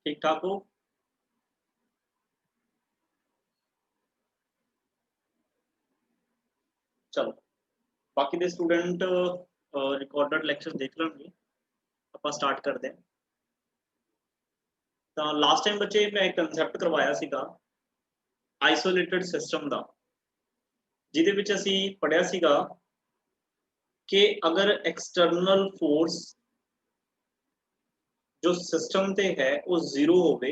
ठीक ठाक हो? चलो बाकी दे स्टूडेंट रिकॉर्डेड लेक्चर देख लेंगे। ਆਪਾਂ स्टार्ट करते हैं। ਤਾਂ लास्ट टाइम बच्चे मैं एक कंसैप्ट करवाया सीगा आइसोलेटेड सिस्टम ਦਾ, ਜਿਹਦੇ ਵਿੱਚ ਅਸੀਂ ਪੜਿਆ ਸੀਗਾ कि अगर एक्सटर्नल फोर्स जो सिस्टम ते है वो जीरो होवे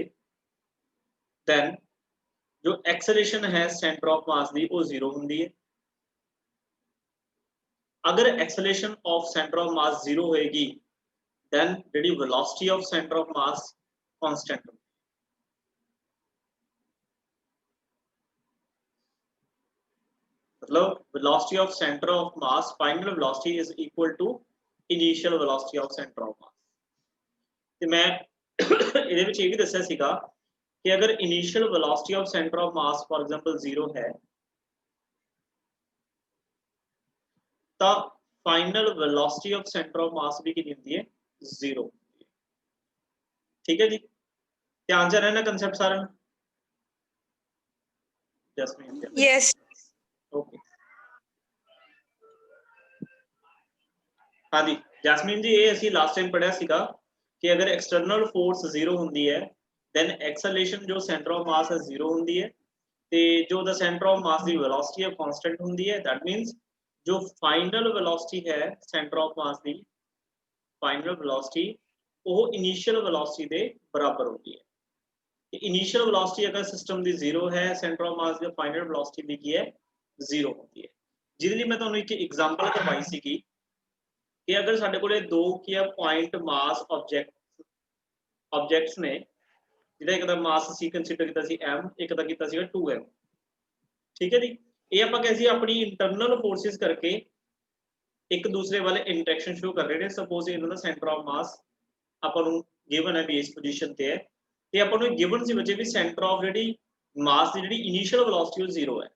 दैन जो एक्सेलरेशन है सेंटर ऑफ मास दी वो जीरो हुंदी है। अगर acceleration of centre of mass zero होएगी दैन जिहड़ी velocity of centre of mass constant. मतलब velocity of centre of mass final velocity is equal to initial velocity of centre of mass. ਤੇ ਮੈਂ ਇਹਦੇ ਵਿੱਚ ਇਹ ਵੀ ਦੱਸਿਆ ਸੀਗਾ कि अगर initial velocity of centre of mass for example 0 है तो final velocity of centre of मास भी कितनी होती है 0। ठीक है जी, ध्यान से रहना कंसेप्ट सारा। यस ओके हाँ जी जैस्मीन जी, ये ਅਸੀਂ लास्ट टाइम पढ़िया ਸੀਗਾ कि अगर एक्सटर्नल फोर्स 0 ਹੁੰਦੀ है दैन एक्सेलरेशन जो सेंटर ऑफ मास है 0 ਹੁੰਦੀ है ਤੇ जो the centre of mass the velocity है कांस्टेंट ਹੁੰਦੀ है। दैट मींस जो फाइनल वेलोसिटी है centre of mass the final velocity वो इनिशियल वेलोसिटी ਦੇ बराबर होती है। कि इनिशियल वेलोसिटी अगर सिस्टम ਦੀ 0 है centre of mass the final velocity भी की है 0 होती है। ਜਿਹਦੇ ਲਈ मैं ਤੁਹਾਨੂੰ ਇੱਕ एग्जांपल ਕਰਵਾਈ ਸੀਗੀ कि अगर साडे कोले दो की पॉइंट मास ऑब्जेक्ट्स ने जिहदा एक दा मास सी कंसीडर कीता सी m, एक दा कीता सीगा 2m। ठीक है जी, ये आपां कैसी अपनी इंटरनल फोर्सेस करके एक दूसरे वाले इंटरेक्शन शो कर रहे हैं। सपोज इन्हां दा सेंटर ऑफ मास आपां नूं गिवन है भी इस पोजीशन ते है ते आपां नूं गिवन सी बच्चे भी सेंटर ऑफ जिहड़ी मास दी जिहड़ी इनिशियल वेलोसिटी वो 0 है।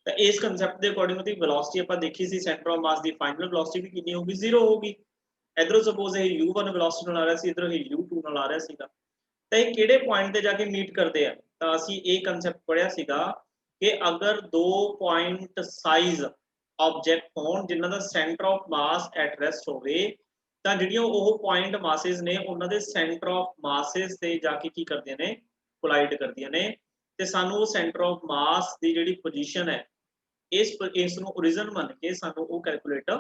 तो इस कंसेप्ट के अकॉर्डिंग दी वेलोसिटी आपां देखी सी सेंटर ऑफ मास दी फाइनल वेलोसिटी भी कितनी होगी 0 होगी। इधरों सपोज ये u1 वेलोसिटी नाल आ रहा सी, इधरों ये u2 नाल आ रहा सीगा। तो ये किहड़े पॉइंट ते जाके मीट करते हैं तो असीं ये कंसेप्ट पढ़िया सीगा कि अगर दो पॉइंट साइज ऑब्जेक्ट होण जिन्हां दा centre of mass at rest होवे तां जिहड़ियां ओह पॉइंट मासेस ने उन्हां दे सेंटर ऑफ मासेस ते जाके की करदियां ने कोलाइड करदियां ने ते सानू वो सेंटर ऑफ मास दी जिहड़ी पोजीशन है इस नूं ओरिजिन मान के सानू वो कैलकुलेट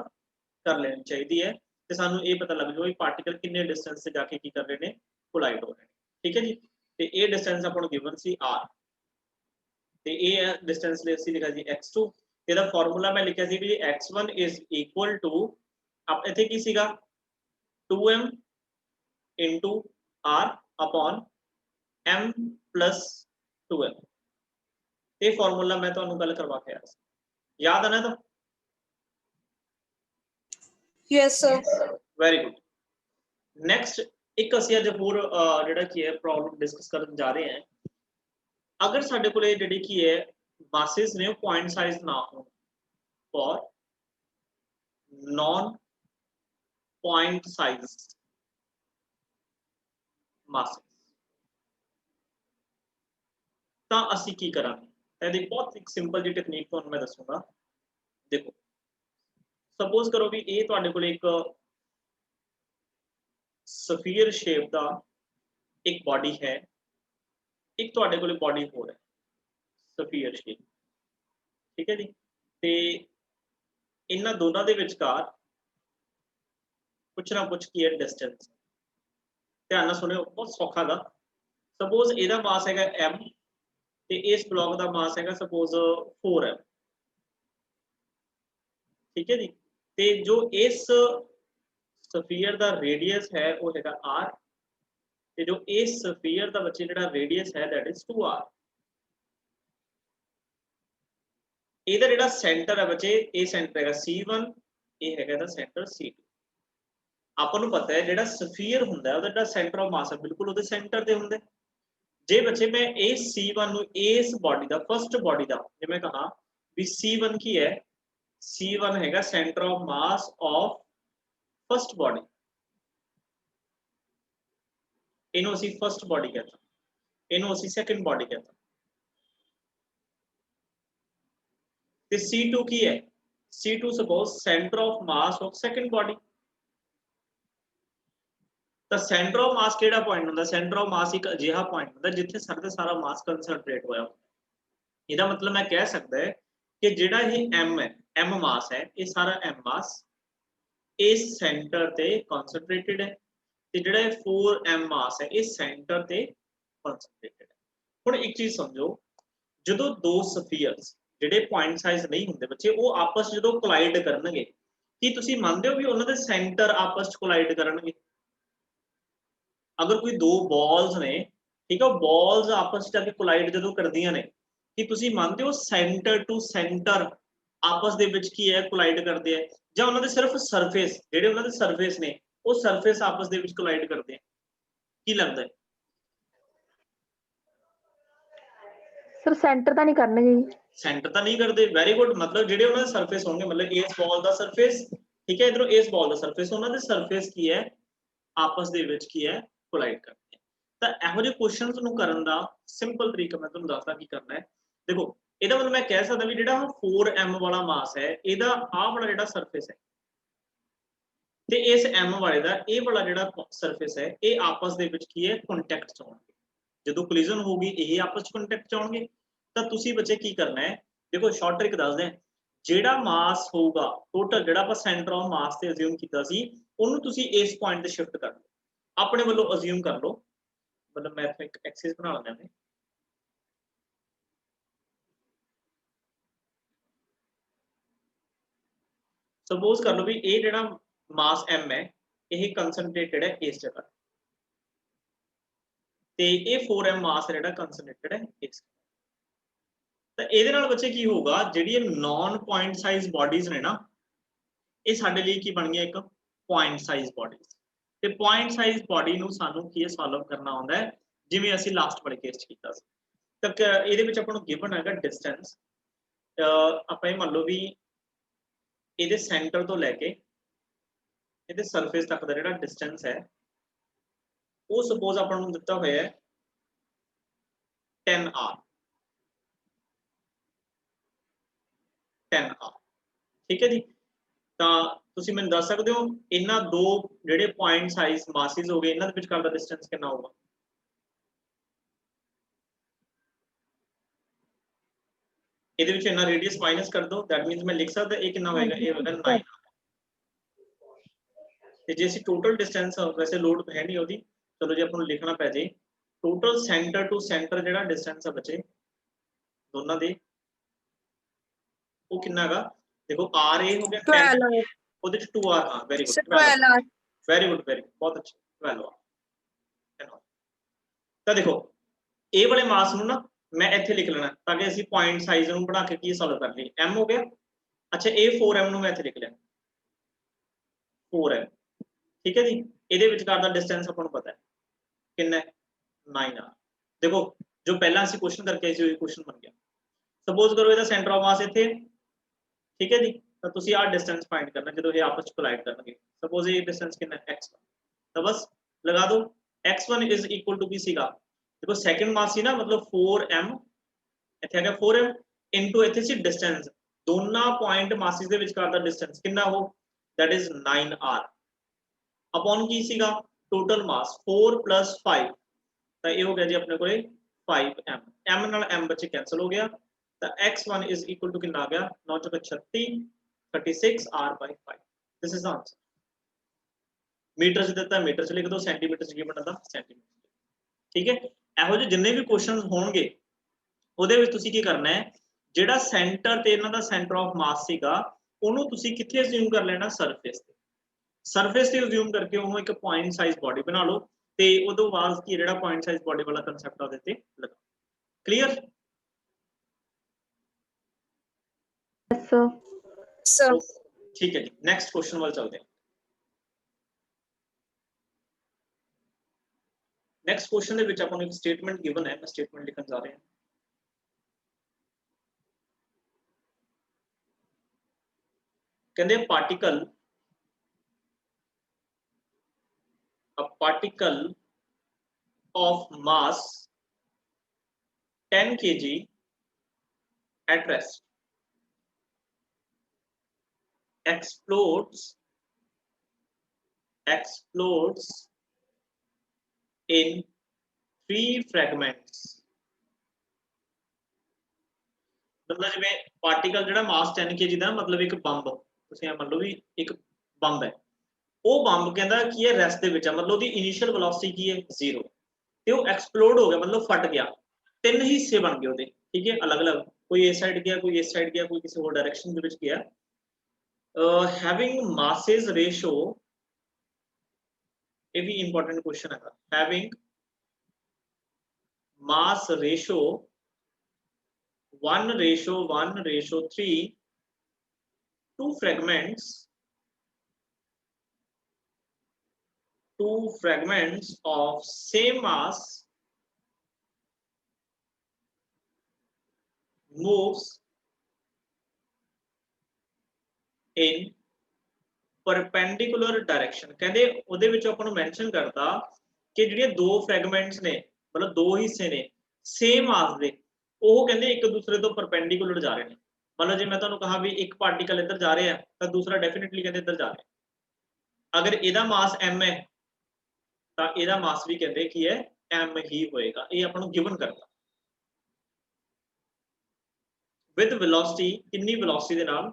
कर लेनी चाहिए है ते सानू ये पता लग जाए पार्टिकल कितने डिस्टेंस से जाके की कर रहे हैं कोलाइड हो रहे हैं। ठीक है जी, ते ये डिस्टेंस अपन गिवन सी r ते ये डिस्टेंस ले ਅਸੀਂ ਲਿਖਿਆ ਜੀ x2 ਇਹਦਾ ਫਾਰਮੂਲਾ ਮੈਂ ਲਿਖਿਆ ਸੀ ਵੀ x1 is equal to अब ਇੱਥੇ ਕੀ ਸੀਗਾ 2m into r upon m plus 2m। ਇਹ ਫਾਰਮੂਲਾ ਮੈਂ ਤੁਹਾਨੂੰ ਗੱਲ ਕਰਵਾ ਕੇ ਆਇਆ ਸੀ, याद है ना? तो yes sir very good. Next एक ਅਸੀਂ ਅੱਜ ਹੋਰ ਜਿਹੜਾ ਕੀ ਹੈ प्रॉब्लम डिस्कस ਕਰਨ ਜਾ ਰਹੇ हैं। अगर ਸਾਡੇ ਕੋਲੇ ਜਿਹੜੀ ਕੀ ਹੈ मासेस ने पॉइंट साइज ना हो for non point size masses ਤਾਂ ਅਸੀਂ ਕੀ ਕਰਾਂਗੇ? ਇਹਦੀ ਬਹੁਤ ਇੱਕ ਸਿੰਪਲ ਜੀ ਟੈਕਨੀਕ ਤੁਹਾਨੂੰ ਮੈਂ ਦੱਸੂਗਾ। देखो सपोज करो भी ये तुहाडे कोल एक स्फीयर शेप का एक बॉडी है, एक तुहाडे कोल बॉडी होर है स्फीयर शेप। ठीक है जी, ते इन्हां दोनों दे विचकार कुछ ना कुछ की है डिस्टेंस। ध्यान नाल सुनियो, बहुत सौखा गा। सपोज इहदा मास हैगा m ते इस ब्लॉक का मास हैगा सपोज 4m। ठीक है जी, ते जो इस स्फीयर का रेडियस है वो हैगा r ते जो इस स्फीयर का बच्चे जिहड़ा रेडियस है दैट इज 2r। इहदा जिहड़ा सेंटर है बच्चे ये सेंटर हैगा c1, ये हैगा दा सेंटर c2। आपां नूं पता है जिहड़ा स्फीयर हुंदा है ओहदा जिहड़ा सेंटर ऑफ मास है बिल्कुल ओहदे सेंटर ते हुंदा है। जे बच्चे मैं इस c1 नूं इस बॉडी का फर्स्ट बॉडी का जे मैं कहा भी c1 की है, c1 हैगा centre of mass of first body. इनू असी फर्स्ट बॉडी कहता, इनू असी सेकंड बॉडी कहता। ते C2 की है, C2 suppose centre of mass of second body. तो सेंटर ऑफ मास केड़ा पॉइंट हुंदा, सेंटर ऑफ मास एक अजिहा पॉइंट हुंदा जिथे सारा सारा मास कंसंट्रेट होया। ਇਹਦਾ मतलब मैं कह सकता है कि ਜਿਹੜਾ ਇਹ m है, m मास है, ये सारा m मास इस सेंटर ते कंसंट्रेटेड है ਤੇ ਜਿਹੜਾ ਇਹ 4m मास है इस सेंटर ते कंसंट्रेटेड है। ਹੁਣ एक चीज समझो, ਜਦੋਂ दो स्फीयर्स ਜਿਹੜੇ पॉइंट साइज नहीं ਹੁੰਦੇ ਬੱਚੇ, ਉਹ ਆਪਸ ਜਦੋਂ ਕੋਲਾਈਡ ਕਰਨਗੇ, ਕੀ ਤੁਸੀਂ ਮੰਨਦੇ ਹੋ ਵੀ ਉਹਨਾਂ ਦੇ ਸੈਂਟਰ ਆਪਸ ਚ ਕੋਲਾਈਡ ਕਰਨਗੇ? अगर कोई दो बॉल्स ने, ठीक है, बॉल्स आपस में कोलाइड जो करदियां ने, कि तुसी मानते हो सेंटर टू सेंटर आपस दे विच की है कोलाइड करदे हैं, ਜਾਂ ਉਹਨਾਂ ਦੇ ਸਿਰਫ ਸਰਫੇਸ, ਜਿਹੜੇ ਉਹਨਾਂ ਦੇ ਸਰਫੇਸ ਨੇ ਉਹ ਸਰਫੇਸ ਆਪਸ ਦੇ ਵਿੱਚ ਕੋਲਾਈਡ ਕਰਦੇ ਆ? ਕੀ ਲੱਗਦਾ ਹੈ सर सेंटर ਤਾਂ ਨਹੀਂ ਕਰਨਗੇ ਜੀ। सेंटर ਤਾਂ ਨਹੀਂ ਕਰਦੇ, ਵੈਰੀ ਗੁੱਡ। मतलब ਜਿਹੜੇ ਉਹਨਾਂ ਦੇ ਸਰਫੇਸ ਹੋਣਗੇ, मतलब ਇਸ ਬਾਲ ਦਾ ਸਰਫੇਸ, ਠੀਕ ਹੈ, ਇਧਰੋਂ ਇਸ ਬਾਲ ਦਾ ਸਰਫੇਸ, ਉਹਨਾਂ ਦੇ ਸਰਫੇਸ ਕੀ ਹੈ ਆਪਸ ਦੇ ਵਿੱਚ ਕੀ ਹੈ ਕੋਲਾਈਡ ਕਰਦੇ ਆ। ਤਾਂ ਇਹੋ ਜਿਹੇ ਕੁਐਸਚਨਸ ਨੂੰ ਕਰਨ ਦਾ ਸਿੰਪਲ ਤਰੀਕਾ ਮੈਂ ਤੁਹਾਨੂੰ ਦੱਸਦਾ ਕੀ ਕਰਨਾ ਹੈ। ਦੇਖੋ ਇਹਦਾ मतलब मैं कह सकता भी ਜਿਹੜਾ 4m ਵਾਲਾ ਮਾਸ ਹੈ, ਇਹਦਾ ਆਹ ਵਾਲਾ ਜਿਹੜਾ ਸਰਫੇਸ ਹੈ ਤੇ ਇਸ m ਵਾਲੇ ਦਾ ਇਹ ਵਾਲਾ ਜਿਹੜਾ ਸਰਫੇਸ ਹੈ, ਇਹ ਆਪਸ ਦੇ ਵਿੱਚ ਕੀ ਹੈ ਕੰਟੈਕਟ ਚ ਆਉਣਗੇ। ਜਦੋਂ ਕੋਲੀਜਨ ਹੋਊਗੀ ਇਹ ਆਪਸ ਚ ਕੰਟੈਕਟ ਚ ਆਉਣਗੇ। ਤਾਂ ਤੁਸੀਂ ਬੱਚੇ ਕੀ ਕਰਨਾ ਹੈ, ਦੇਖੋ ਸ਼ਾਰਟ ਟ੍ਰਿਕ ਦੱਸਦੇ ਆ। ਜਿਹੜਾ ਮਾਸ ਹੋਊਗਾ ਟੋਟਲ, ਜਿਹੜਾ ਆਪਾਂ ਸੈਂਟਰ ਆਫ ਮਾਸ ਤੇ ਅਸਿਊਮ ਕੀਤਾ ਸੀ, ਉਹਨੂੰ ਤੁਸੀਂ ਇਸ ਪੁਆਇੰਟ ਤੇ ਸ਼ਿਫਟ ਕਰ ਲਓ, ਆਪਣੇ ਵੱਲੋਂ ਅਸਿਊਮ ਕਰ ਲਓ। मतलब मैं एक एक्सिस बना लेना है, सपोज कर लो भी ये जेड़ा मास m है ये कंसंट्रेटेड है इस जगह ते ये 4m मास है जेड़ा कंसंट्रेटेड है इस। तो ਇਹਦੇ ਨਾਲ ਬੱਚੇ ਕੀ ਹੋਊਗਾ, ਜਿਹੜੀ ਇਹ ਨॉन पॉइंट साइज बॉडीज ने ना, ਇਹ ਸਾਡੇ ਲਈ ਕੀ ਬਣ ਗਿਆ ਇੱਕ पॉइंट साइज बॉडीज। ਤੇ पॉइंट साइज बॉडी ਨੂੰ ਸਾਨੂੰ ਕੀ ਸੋਲਵ ਕਰਨਾ ਹੁੰਦਾ ਹੈ, ਜਿਵੇਂ ਅਸੀਂ ਲਾਸਟ ਵਾਲੇ ਕੇਸ ਚ ਕੀਤਾ ਸੀ। ਤਾਂ ਇਹਦੇ ਵਿੱਚ ਆਪਾਂ ਨੂੰ ਗਿਵਨ ਹੈਗਾ ਡਿਸਟੈਂਸ, ਆਪਾਂ ਇਹ ਮੰਨ ਲਓ ਵੀ ਇਹਦੇ ਸੈਂਟਰ ਤੋਂ ਲੈ ਕੇ ਇਹਦੇ ਸਰਫੇਸ ਤੱਕ ਦਾ ਜਿਹੜਾ ਡਿਸਟੈਂਸ ਹੈ ਉਹ ਸਪੋਜ਼ ਆਪਾਂ ਨੂੰ ਦਿੱਤਾ ਹੋਇਆ ਹੈ 10r, 10r, ਠੀਕ ਹੈ ਜੀ। ਤਾਂ ਤੁਸੀਂ ਮੈਨੂੰ ਦੱਸ ਸਕਦੇ ਹੋ ਇਹਨਾਂ ਦੋ ਜਿਹੜੇ ਪੁਆਇੰਟ ਸਾਈਜ਼ ਮਾਸਿਸ ਹੋ ਗਏ, ਇਹਨਾਂ ਦੇ ਵਿਚਕਾਰ ਦਾ ਡਿਸਟੈਂਸ ਕਿੰਨਾ ਹੋਊਗਾ? ਇਹਦੇ ਵਿੱਚ ਇਹਨਾਂ ਰੇਡੀਅਸ ਮਾਈਨਸ ਕਰ ਦੋ, दैट मींस मैं लिख सकता ਇਹ ਕਿੰਨਾ ਹੋਏਗਾ, ਇਹ ਹੋਏਗਾ 9। ਤੇ ਜੇ ਅਸੀਂ ਟੋਟਲ ਡਿਸਟੈਂਸ, ਵੈਸੇ ਲੋਡ ਹੈ ਨਹੀਂ ਉਹਦੀ, ਚਲੋ ਜੇ ਆਪਾਂ ਨੂੰ ਲਿਖਣਾ ਪੈ ਜੇ ਟੋਟਲ ਸੈਂਟਰ ਟੂ ਸੈਂਟਰ ਜਿਹੜਾ ਡਿਸਟੈਂਸ ਆ ਬੱਚੇ ਦੋਨਾਂ ਦੇ, ਉਹ ਕਿੰਨਾ ਹੈਗਾ? ਦੇਖੋ r a ਹੋ ਗਿਆ 10, ਉਹਦੇ ਚ 2r, ਹਾਂ very good, 12 very good, very ਬਹੁਤ ਅੱਛਾ, 12r। ਤਾਂ ਦੇਖੋ ਇਹ ਵਾਲੇ ਮਾਸ ਨੂੰ ਨਾ मैं ਇੱਥੇ ਲਿਖ ਲੈਣਾ ਤਾਂ ਕਿ ਅਸੀਂ ਪੁਆਇੰਟ ਸਾਈਜ਼ ਨੂੰ ਬਣਾ ਕੇ ਕੀ ਸੋਲਵ ਕਰ ਲਈ। m ਹੋ ਗਿਆ, ਅੱਛਾ ਇਹ 4m ਨੂੰ ਮੈਂ ਇੱਥੇ ਲਿਖ ਲਿਆ 4m, ਠੀਕ ਹੈ ਜੀ। ਇਹਦੇ ਵਿਚਕਾਰ ਦਾ ਡਿਸਟੈਂਸ ਆਪਾਂ ਨੂੰ ਪਤਾ ਹੈ ਕਿੰਨਾ ਹੈ, 9r। ਦੇਖੋ ਜੋ ਪਹਿਲਾਂ ਅਸੀਂ ਕੁਐਸਚਨ ਕਰਕੇ ਆਏ ਸੀ ਉਹ ਕੁਐਸਚਨ ਬਣ ਗਿਆ। ਸਪੋਜ਼ ਕਰੋ ਇਹਦਾ ਸੈਂਟਰ ਆਫ ਮਾਸ ਇੱਥੇ, ਠੀਕ ਹੈ ਜੀ। ਤਾਂ ਤੁਸੀਂ ਆਹ ਡਿਸਟੈਂਸ ਫਾਈਂਡ ਕਰਨਾ ਜਦੋਂ ਇਹ ਆਪਸ ਚ ਕੋਲਾਈਡ ਕਰਨਗੇ। ਸਪੋਜ਼ ਇਹ ਡਿਸਟੈਂਸ ਕਿੰਨਾ ਹੈ, x1, ਤਾਂ ਬਸ ਲਗਾ ਦਿਓ x1 ਇਜ਼ ਇਕੁਅਲ ਟੂ ਕੀ ਸੀਗਾ, देखो सेकंड मास सी ना, मतलब 4m ਇੱਥੇ ਆ ਗਿਆ 4m ਇਨਟੂ ਇੱਥੇ ਸੀ ਡਿਸਟੈਂਸ, ਦੋਨਾਂ ਪੁਆਇੰਟ ਮਾਸਿਸ ਦੇ ਵਿਚਕਾਰ ਦਾ ਡਿਸਟੈਂਸ ਕਿੰਨਾ ਹੋ, दैट इज 9r अपॉन ਕੀ ਸੀਗਾ ਟੋਟਲ ਮਾਸ 4 + 5, ਤਾਂ ਇਹ ਹੋ ਗਿਆ ਜੀ ਆਪਣੇ ਕੋਲੇ 5m, m ਨਾਲ m ਬੱਚੇ ਕੈਨਸਲ ਹੋ ਗਿਆ। ਤਾਂ x1 ਇਜ਼ ਇਕੁਅਲ ਟੂ ਕਿੰਨਾ ਆ ਗਿਆ 9 × 36 36r/5। This is answer. Metre ਚ ਦਿੱਤਾ मीटर ਚ ਲਿਖ ਦੋ, ਸੈਂਟੀਮੀਟਰ ਚ ਕੀ ਬਣਦਾ ਸੈਂਟੀਮੀਟਰ, ਠੀਕ ਹੈ। ਇਹੋ ਜਿਹੇ ਜਿੰਨੇ ਵੀ ਕੁਐਸਚਨਸ ਹੋਣਗੇ ਉਹਦੇ ਵਿੱਚ ਤੁਸੀਂ ਕੀ ਕਰਨਾ ਹੈ, ਜਿਹੜਾ ਸੈਂਟਰ ਤੇ ਇਹਨਾਂ ਦਾ ਸੈਂਟਰ ਆਫ ਮਾਸ ਸੀਗਾ ਉਹਨੂੰ ਤੁਸੀਂ ਕਿੱਥੇ ਅਸਿਊਮ ਕਰ ਲੈਣਾ, ਸਰਫੇਸ ਤੇ। ਸਰਫੇਸ ਤੇ ਅਸਿਊਮ ਕਰਕੇ ਉਹਨੂੰ ਇੱਕ ਪੁਆਇੰਟ ਸਾਈਜ਼ ਬਾਡੀ ਬਣਾ ਲਓ ਤੇ ਉਦੋਂ ਬਾਅਦ ਕੀ ਜਿਹੜਾ ਪੁਆਇੰਟ ਸਾਈਜ਼ ਬਾਡੀ ਵਾਲਾ ਕਨਸੈਪਟ ਉਹਦੇ ਤੇ ਲਗਾ। ਕਲੀਅਰ? सर ठीक है जी, नेक्स्ट क्वेश्चन वाल चलते हैं। नेक्स्ट क्वेश्चन ਦੇ ਵਿੱਚ ਆਪਾਂ ਨੂੰ ਇੱਕ ਸਟੇਟਮੈਂਟ ਗਿਵਨ ਹੈ, ਮੈਂ ਸਟੇਟਮੈਂਟ ਲਿਖਣ ਜਾ ਰਿਹਾ ਹਾਂ। ਕਹਿੰਦੇ a particle of mass 10 kg at rest explodes in 3 fragments। मतलब जिवें पार्टिकल जिहड़ा मास 10 kg ਦਾ मतलब एक ਬੰਬ ਤੁਸੀਂ ਇਹ ਮੰਨ ਲਓ ਵੀ ਇੱਕ ਬੰਬ ਹੈ ਉਹ ਬੰਬ ਕਹਿੰਦਾ ਕੀ ਹੈ ਰੈਸਟ ਦੇ ਵਿੱਚ ਹੈ मतलब ਉਹਦੀ ਇਨੀਸ਼ੀਅਲ ਵੈਲੋਸਿਟੀ ਕੀ ਹੈ 0 ਤੇ ਉਹ ਐਕਸਪਲੋਡ ਹੋ ਗਿਆ मतलब ਫਟ ਗਿਆ ਤਿੰਨ ਹਿੱਸੇ ਬਣ ਗਏ ਉਹਦੇ ਠੀਕ ਹੈ ਅਲੱਗ-ਅਲੱਗ ਕੋਈ ਇਸ ਸਾਈਡ ਗਿਆ ਕੋਈ ਇਸ ਸਾਈਡ ਗਿਆ ਕੋਈ ਕਿਸੇ ਹੋਰ ਡਾਇਰੈਕਸ਼ਨ ਦੇ ਵਿੱਚ ਗਿਆ having masses ratio ਇਹ ਵੀ ਇੰਪੋਰਟੈਂਟ ਕੁਐਸਚਨ ਹੈਗਾ having mass ratio 1:1:3 two fragments of same mass moves in perpendicular direction ਕਹਿੰਦੇ ਉਹਦੇ ਵਿੱਚ ਆਪਾਂ ਨੂੰ ਮੈਂਸ਼ਨ ਕਰਤਾ ਕਿ ਜਿਹੜੀਆਂ ਦੋ ਫ੍ਰੈਗਮੈਂਟਸ ਨੇ ਮਤਲਬ ਦੋ ਹਿੱਸੇ ਨੇ ਸੇਮ ਮਾਸ ਦੇ ਉਹ ਕਹਿੰਦੇ ਇੱਕ ਦੂਸਰੇ ਤੋਂ ਪਰਪੈਂਡੀਕੂਲਰ ਜਾ ਰਹੇ ਨੇ मतलब ਜੇ ਮੈਂ ਤੁਹਾਨੂੰ ਕਹਾ ਵੀ ਇੱਕ ਪਾਰਟੀਕਲ ਇੱਧਰ ਜਾ ਰਿਹਾ ਤਾਂ ਦੂਸਰਾ ਡੈਫੀਨਿਟਲੀ ਕਹਿੰਦੇ ਇੱਧਰ ਜਾ ਰਿਹਾ ਅਗਰ ਇਹਦਾ ਮਾਸ m ਹੈ ਤਾਂ ਇਹਦਾ ਮਾਸ ਵੀ ਕਹਿੰਦੇ ਕੀ ਹੈ m ਹੀ ਹੋਏਗਾ ਇਹ ਆਪਾਂ ਨੂੰ ਗਿਵਨ ਕਰਤਾ with velocity ਕਿੰਨੀ velocity ਦੇ ਨਾਲ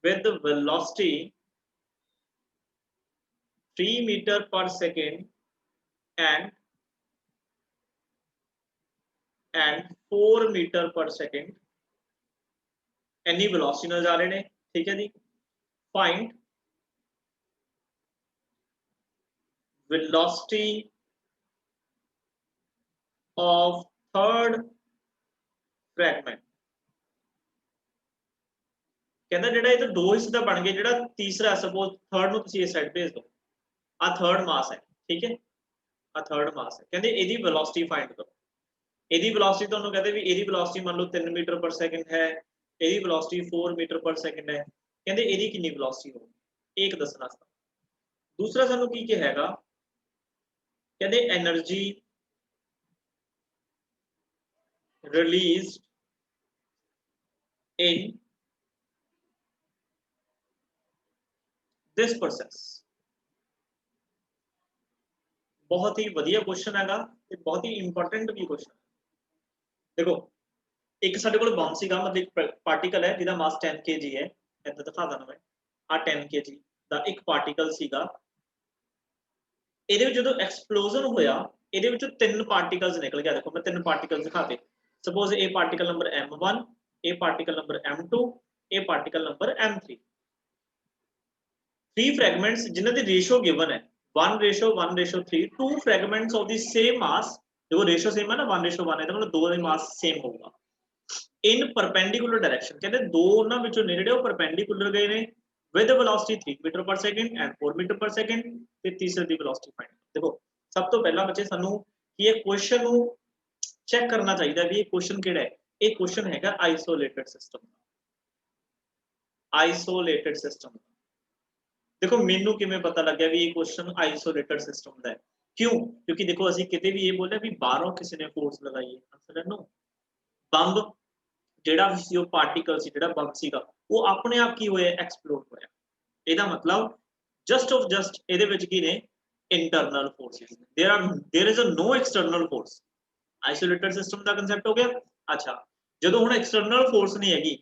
with velocity 3 meter per second and 4 meter per second any velocity ਨਾਲ ਜਾ ਰਹੇ ਨੇ ਠੀਕ ਹੈ ਜੀ find velocity of third fragment ਕਹਿੰਦਾ ਜਿਹੜਾ ਇਹ ਤਾਂ ਦੋ ਹਿੱਸੇ ਦਾ ਬਣ ਗਿਆ ਜਿਹੜਾ ਤੀਸਰਾ ਸਪੋਜ਼ ਥਰਡ ਨੂੰ ਤੁਸੀਂ ਇਸ ਸਾਈਡ ਭੇਜ ਦਿਓ ਆ ਥਰਡ ਮਾਸ ਹੈ ਠੀਕ ਹੈ ਆ ਥਰਡ ਮਾਸ ਹੈ ਕਹਿੰਦੇ ਇਹਦੀ ਵੈਲੋਸਿਟੀ ਫਾਈਂਡ ਕਰੋ ਇਹਦੀ ਵੈਲੋਸਿਟੀ ਤੁਹਾਨੂੰ ਕਹਿੰਦੇ ਵੀ ਇਹਦੀ ਵੈਲੋਸਿਟੀ ਮੰਨ ਲਓ 3 ਮੀਟਰ ਪਰ ਸੈਕਿੰਡ ਹੈ ਇਹਦੀ ਵੈਲੋਸਿਟੀ 4 ਮੀਟਰ ਪਰ ਸੈਕਿੰਡ ਹੈ ਕਹਿੰਦੇ ਇਹਦੀ ਕਿੰਨੀ ਵੈਲੋਸਿਟੀ ਹੋਊਗੀ ਇੱਕ ਦੱਸਣਾ ਸੀ ਦੂਸਰਾ ਸਾਨੂੰ ਕੀ ਕੀ ਹੈਗਾ ਕਹਿੰਦੇ energy released in this process बहुत ही वधिया क्वेश्चन हैगा ते बहुत ही इंपॉर्टेंट भी क्वेश्चन देखो एक साडे कोल बॉम्ब सीगा मतलब एक पार्टिकल है जिहदा मास 10 kg है इधर दिखा दा मैं आ 10 kg दा एक पार्टिकल सीगा ਇਹਦੇ ਵਿੱਚ ਜਦੋਂ ਐਕਸਪਲੋਜ਼ਨ ਹੋਇਆ ਇਹਦੇ ਵਿੱਚੋਂ ਤਿੰਨ ਪਾਰਟੀਕਲਸ ਨਿਕਲ ਗਿਆ ਦੇਖੋ ਮੈਂ ਤਿੰਨ ਪਾਰਟੀਕਲਸ ਦਿਖਾਤੇ ਸਪੋਜ਼ ਇਹ ਪਾਰਟੀਕਲ ਨੰਬਰ m1 ਇਹ ਪਾਰਟੀਕਲ ਨੰਬਰ m2 ਇਹ particle number m3 three fragments जिन्हों की रेशियो गिवन है 1:1:3 two fragments of the same mass देखो रेशियो सेम है ना 1:1 है तो मतलब दो के मास सेम होगा in perpendicular direction कहते दो ਉਹਨਾਂ ਵਿੱਚੋਂ ਨੇ ਜਿਹੜੇ ਉਹ perpendicular ਗਏ ਨੇ with velocity 3 meter per second and 4 meter per second ਤੇ ਤੀਸਰੇ ਦੀ velocity find देखो ਸਭ ਤੋਂ ਪਹਿਲਾਂ ਬੱਚੇ ਸਾਨੂੰ ਕੀ ਇਹ ਕੁਐਸਚਨ ਨੂੰ ਚੈੱਕ ਕਰਨਾ ਚਾਹੀਦਾ ਵੀ ਇਹ ਕੁਐਸਚਨ ਕਿਹੜਾ ਹੈ ਇਹ ਕੁਐਸਚਨ ਹੈਗਾ ਆਈਸੋਲੇਟਡ ਸਿਸਟਮ ਆਈਸੋਲੇਟਡ ਸਿਸਟਮ देखो मेनू किवें पता लग गया भी ये क्वेश्चन आइसोलेटेड सिस्टम का है क्यों क्योंकि देखो असि किते भी ये बोले भी बाहरों किसी ने फोर्स लगाई है आंसर है नो बंब जेड़ा भी सी पार्टिकल सी जेड़ा बंब सीगा वो अपने आप की होया एक्सप्लोड होया एदा मतलब जस्ट ऑफ जस्ट एदे विच की ने internal forces there is a no external force isolated system का कांसेप्ट हो गया अच्छा जदों हुण एक्सटर्नल फोर्स नहीं हैगी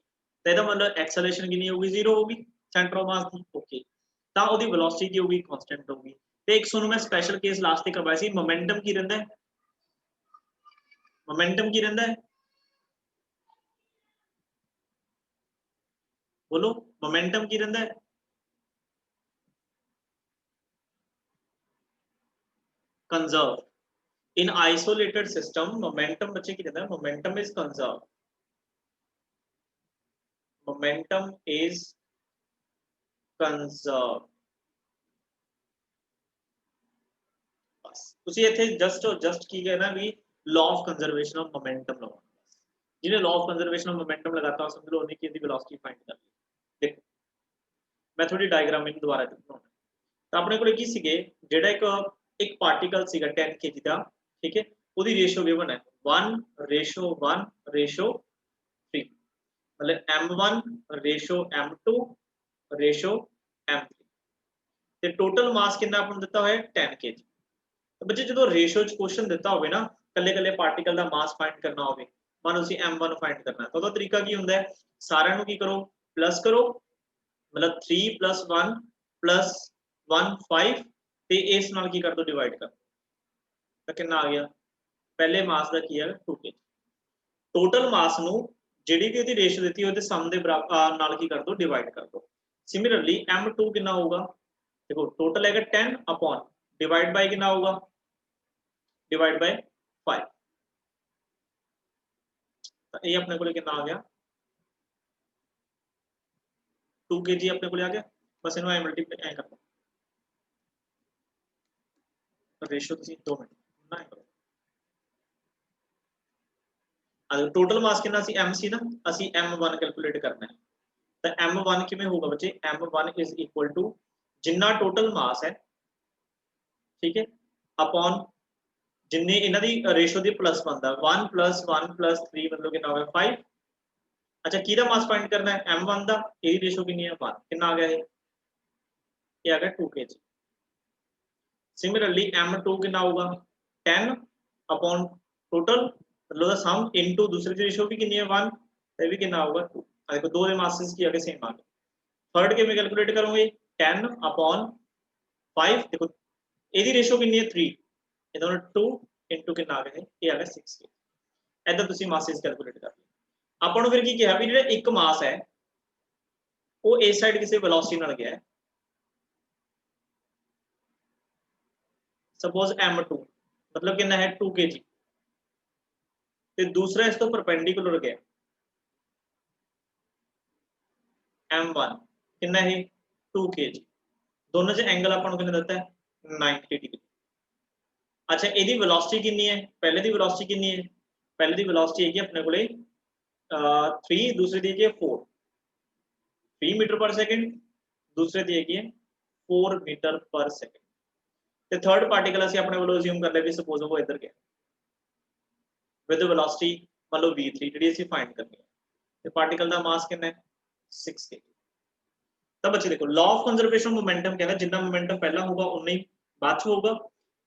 तो एदा मतलब एक्सेलरेशन कितनी होगी 0 होगी सेंटर ऑफ मास की ओके ਤਾਂ ਉਹਦੀ ਵੈਲੋਸਿਟੀ ਕੀ ਹੋਊਗੀ ਕਾਂਸਟੈਂਟ ਹੋਊਗੀ ਤੇ ਇੱਕ ਤੁਹਾਨੂੰ ਮੈਂ ਸਪੈਸ਼ਲ ਕੇਸ ਲਾਸਟ ਤੇ ਕਰਵਾਇਆ ਸੀ ਮੋਮੈਂਟਮ ਕੀ ਰਹਿੰਦਾ ਹੈ ਮੋਮੈਂਟਮ ਕੀ ਰਹਿੰਦਾ ਹੈ ਬੋਲੋ ਮੋਮੈਂਟਮ ਕੀ ਰਹਿੰਦਾ ਹੈ ਕੰਜ਼ਰਵ in isolated system momentum बच्चे की रहता है momentum is conserved momentum is conserved बस ਤੁਸੀਂ ਇੱਥੇ ਜਸਟ ਕੀ ਕਹਿਣਾ ਵੀ law of conservation of momentum ਲਓ ਜਿਹਨੇ law of conservation of momentum ਲਗਾਤਾ ਸਮਝ ਲਓ ਉਹਨੇ ਕਿ ਇਹਦੀ velocity find ਕਰ ਲਈ ਦੇਖੋ ਮੈਂ ਥੋੜੀ ਡਾਇਗਰਾਮ ਇਹਨੂੰ ਦੁਬਾਰਾ ਦਿਖਾਉਣਾ ਤਾਂ ਆਪਣੇ ਕੋਲੇ ਕੀ ਸੀਗੇ ਜਿਹੜਾ ਇੱਕ ਪਾਰਟੀਕਲ ਸੀਗਾ 10 kg ਦਾ ठीक है, ਉਹਦੀ रेशो गिवन है 1:1:3, मतलब m1 ratio m2 ratio m3 ਤੇ टोटल मास कितना ਆਪਾਂ ਨੂੰ ਦਿੱਤਾ ਹੋਇਆ 10 kg। तो बच्चे जो रेशो च क्वेश्चन दिता होवे ना, कल्ले कल्ले पार्टिकल का मास फाइंड करना होवे, मान लो m1 फाइंड करना है, तो ਉਹਦਾ तरीका की ਹੁੰਦਾ है, सारे ਨੂੰ की करो प्लस करो, मतलब 3 + 1 + 1 5 ਤੇ ਇਸ ਨਾਲ ਕੀ ਕਰ ਦੋ डिवाइड कर, तो कितना आ गया, पहले मास का की है 2 kg। टोटल मास ਨੂੰ ਜਿਹੜੀ ਵੀ ਉਹਦੀ ਰੇਸ਼ੋ ਦਿੱਤੀ ਉਹਦੇ ਸਮ ਦੇ ਬਰਾਬਰ ਨਾਲ ਕੀ ਕਰ ਦੋ डिवाइड कर दो। सिमिलरली m2 कितना होगा, देखो टोटल है 10 अपॉन डिवाइड बाय कितना होगा, डिवाइड बाय 5, तो ये अपने को कितना आ गया 2 kg अपने को आ गया। बस इन्हों ऐ मल्टीप्लाई ऐ कर दो, रेशो तुसी 2 मिनट ना करो। अब टोटल मास कितना सी m सी ना, ਅਸੀਂ m1 कैलकुलेट करना है, तो m1 किवें होगा बच्चे, m1 इज इक्वल टू जिन्ना टोटल मास है, ठीक है, अपॉन जिन्ने इन्हां दी रेशो दी प्लस बनदा 1 + 1 + 3 मतलब कितना हो गया 5। अच्छा किहदा मास फाइंड करना है, m1 दा, ਇਹਦੀ रेशो कितनी है 1, कितना आ गया ये आ गया 2 kg। सिमिलरली m2 कितना होगा 10 अपॉन टोटल मतलब सम इनटू दूसरी दी रेशो भी कितनी है 1, तो ये भी कितना होगा 2। देखो दो दे मासेस की आगे सेम आ गए। थर्ड के में कैलकुलेट करोगे 10 अपॉन 5, देखो ਇਹਦੀ रेशो कितनी है 3, ये दोनों 2 इनटू कितना आ गया ये आ गया 6 kg। ऐसा तुसी मासेस कैलकुलेट कर लिया। ਆਪਾਂ ਨੂੰ ਫਿਰ ਕੀ ਕਿਹਾ ਵੀ ਜਿਹੜਾ ਇੱਕ ਮਾਸ ਹੈ ਉਹ ਇਸ ਸਾਈਡ ਕਿਸੇ ਵੈਲੋਸਿਟੀ ਨਾਲ ਗਿਆ ਹੈ, सपोज m2 मतलब कितना है 2 kg, ਤੇ दूसरा इस तो परपेंडिकुलर गया m1 कितना है 2 kg, दोनों से एंगल अपन कितना देता है 90 डिग्री। अच्छा ਇਹਦੀ वेलोसिटी कितनी है, पहले दी वेलोसिटी कितनी है, पहले दी वेलोसिटी है कि अपने कोले 3, दूसरे दी है 4 3 मीटर पर सेकंड, दूसरे दी है 4 मीटर पर सेकंड। ਤੇ थर्ड पार्टिकल ਅਸੀਂ ਆਪਣੇ ਵੱਲੋਂ ਅਸਿਊਮ ਕਰ ਲਿਆ ਵੀ ਸਪੋਜ਼ ਉਹ ਇੱਧਰ ਗਿਆ ਵਿਦ वेलोसिटी ਮੰਨ ਲਓ v3 ਜਿਹੜੀ ਅਸੀਂ ਫਾਈਂਡ ਕਰਨੀ ਹੈ, ਤੇ ਪਾਰਟੀਕਲ ਦਾ ਮਾਸ ਕਿੰਨਾ ਹੈ 6 kg। ਤਾਂ ਬੱਚੇ ਦੇਖੋ ਲਾਅ ਆਫ ਕੰਜ਼ਰਵੇਸ਼ਨ ਮੋਮੈਂਟਮ ਕਹਿੰਦਾ ਜਿੰਨਾ ਮੋਮੈਂਟਮ ਪਹਿਲਾਂ ਹੋਊਗਾ ਉਨਾ ਹੀ ਬਾਅਦ ਚ ਹੋਊਗਾ।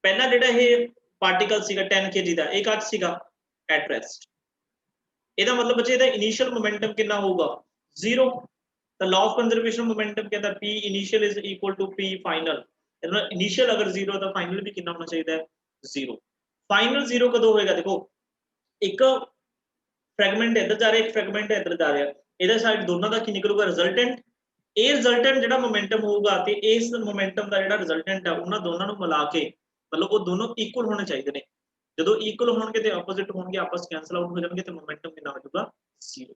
ਪਹਿਲਾਂ ਜਿਹੜਾ ਇਹ ਪਾਰਟੀਕਲ ਸੀਗਾ 10 kg ਦਾ ਇਹ ਕੱਚ ਸੀਗਾ ਐਟ ਰੈਸਟ, ਇਹਦਾ मतलब ਬੱਚੇ ਇਹਦਾ ਇਨੀਸ਼ੀਅਲ ਮੋਮੈਂਟਮ ਕਿੰਨਾ ਹੋਊਗਾ 0। ਤਾਂ ਲਾਅ ਆਫ ਕੰਜ਼ਰਵੇਸ਼ਨ ਮੋਮੈਂਟਮ ਕਹਿੰਦਾ p initial is equal to p final, initial अगर 0 तो फाइनल भी कितना होना चाहिए 0। फाइनल 0 कदों होएगा, देखो एक फ्रैगमेंट इधर जा रहा है एक फ्रैगमेंट इधर जा रहा है, इधर साइड दोनों का की निकलूगा रिजल्टेंट, ये रिजल्टेंट जिहड़ा मोमेंटम होगा ते इस मोमेंटम का जिहड़ा रिजल्टेंट है उन्हां दोनों नूं मिला के मतलब वो दोनों इक्वल होने चाहिए ने, जदों इक्वल होणगे ते ऑपोजिट होणगे आपस कैंसल आउट हो जाणगे ते मोमेंटम कितना हो जाऊगा 0।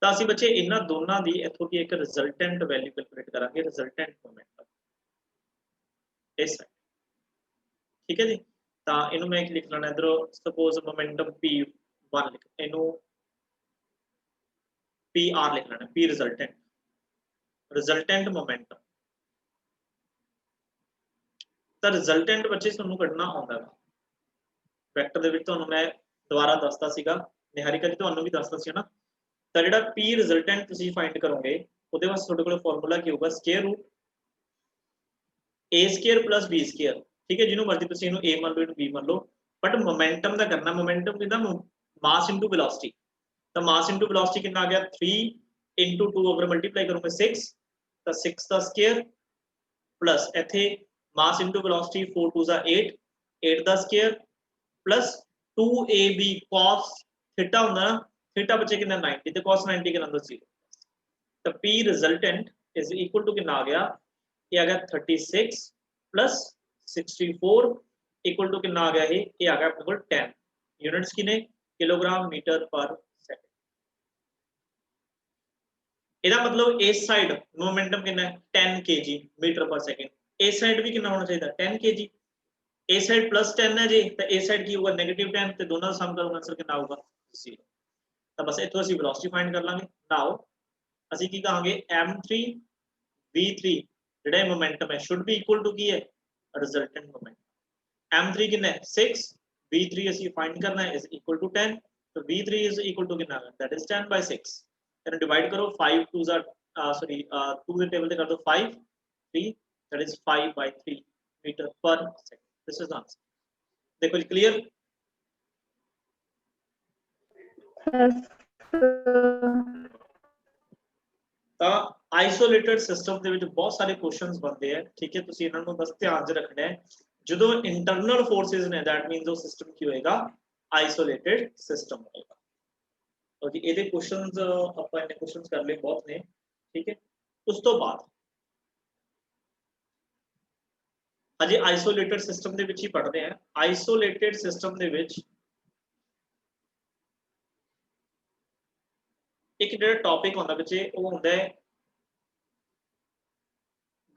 तो ਅਸੀਂ बच्चे इन्हां दोनों की इत्थों की एक रिजल्टेंट वैल्यू कैलकुलेट करांगे, रिजल्टेंट मोमेंटम इस साइड, ठीक है जी। तो इनू मैं लिख लेना इधरों सपोज मोमेंटम p1 लिख इनू pr लिख लेना, p रिजल्टेंट, रिजल्टेंट मोमेंटम। तो रिजल्टेंट बच्चे ਤੁਹਾਨੂੰ ਕੱਢਣਾ ਆਉਂਦਾ ਹੈ ਵੈਕਟਰ ਦੇ ਵਿੱਚ, ਤੁਹਾਨੂੰ ਮੈਂ ਦੁਬਾਰਾ ਦੱਸਦਾ ਸੀਗਾ, ਨਿਹਾਰਿਕਾ ਜੀ ਤੁਹਾਨੂੰ ਵੀ ਦੱਸਦਾ ਸੀ ਨਾ। ਤਾਂ ਜਿਹੜਾ p ਰਿਜ਼ਲਟੈਂਟ ਤੁਸੀਂ ਫਾਈਂਡ ਕਰੋਗੇ ਉਹਦੇ ਵਾਸਤੇ ਤੁਹਾਡੇ ਕੋਲ ਫਾਰਮੂਲਾ ਕੀ ਹੋਊਗਾ square root a square plus b square, ठीक है, जिन्हों मर्जी तुसी इनू a मान लो इनू b मान लो, बट मोमेंटम दा करना, मोमेंटम कितना मास इनटू वेलोसिटी, तो मास इनटू वेलोसिटी कितना आ गया 3 * 2 अगर मल्टीप्लाई करूंगा 6, तो 6 दा स्क्वायर प्लस इथे मास इनटू वेलोसिटी 4 2 * 8 8 दा square plus 2ab cos theta होंदा ना, थीटा बचे कितना 90 ते cos 90 कितना होंदा 0। तो p resultant is equal to कितना आ गया, ये आ गया 36 प्लस 64 इक्वल टू कितना आ गया ये आ गया अपने को 10 यूनिट्स किने किलोग्राम मीटर पर सेकंड। ਇਹਦਾ मतलब इस साइड मोमेंटम कितना है 10 kg मीटर पर सेकंड, इस साइड भी कितना होना चाहिए 10 kg, इस साइड प्लस 10 है जी, तो इस साइड की होगा -10, तो दोनों का सम करोगे आंसर कितना होगा 0। तो बस इथों ਅਸੀਂ वेलोसिटी फाइंड कर लांगे। नाउ ਅਸੀਂ ਕੀ ਕਹਾਂਗੇ m3 v3 ਜਿਹੜਾ मोमेंटम है शुड बी इक्वल टू की है रिजल्टेंट मोमेंटम, m3 कितना है 6 V3 ਅਸੀਂ फाइंड करना है is equal to 10, तो V3 is equal to कितना है, that is 10 by 6, then divide करो 5 2s are 2 ਦੇ ਟੇਬਲ ਤੇ ਕਰ ਦੋ 5 3, that is 5 by 3 meter per second. This is the answer. देखो जी clear? ਤਾਂ ਆਈਸੋਲੇਟਡ ਸਿਸਟਮ ਦੇ ਵਿੱਚ ਬਹੁਤ ਸਾਰੇ ਕੁਐਸਚਨਸ ਬਣਦੇ ਆ, ਠੀਕ ਹੈ, ਤੁਸੀਂ ਇਹਨਾਂ ਨੂੰ ਬਸ ਧਿਆਨ 'ਚ ਰੱਖਣਾ ਹੈ। ਜਦੋਂ ਇੰਟਰਨਲ ਫੋਰਸਿਸ ਨੇ ਦੈਟ ਮੀਨਸ ਉਹ ਸਿਸਟਮ ਕੀ ਹੋਏਗਾ, ਆਈਸੋਲੇਟਡ ਸਿਸਟਮ ਹੋਏਗਾ। तो जी ਇਹਦੇ ਕੁਐਸਚਨਸ ਆਪਾਂ ਇਹਨੇ ਕੁਐਸਚਨਸ ਕਰ ਲਏ ਬਹੁਤ ਨੇ, ਠੀਕ ਹੈ। ਉਸ ਤੋਂ ਬਾਅਦ ਅਜੇ ਆਈਸੋਲੇਟਡ ਸਿਸਟਮ ਦੇ ਵਿੱਚ ਹੀ ਪੜ੍ਹਦੇ ਆ। ਆਈਸੋਲੇਟਡ ਸਿਸਟਮ ਦੇ ਵਿੱਚ ਇੱਕ ਜਿਹੜਾ ਟੌਪਿਕ ਹੁੰਦਾ ਬੱਚੇ ਉਹ ਹੁੰਦਾ ਹੈ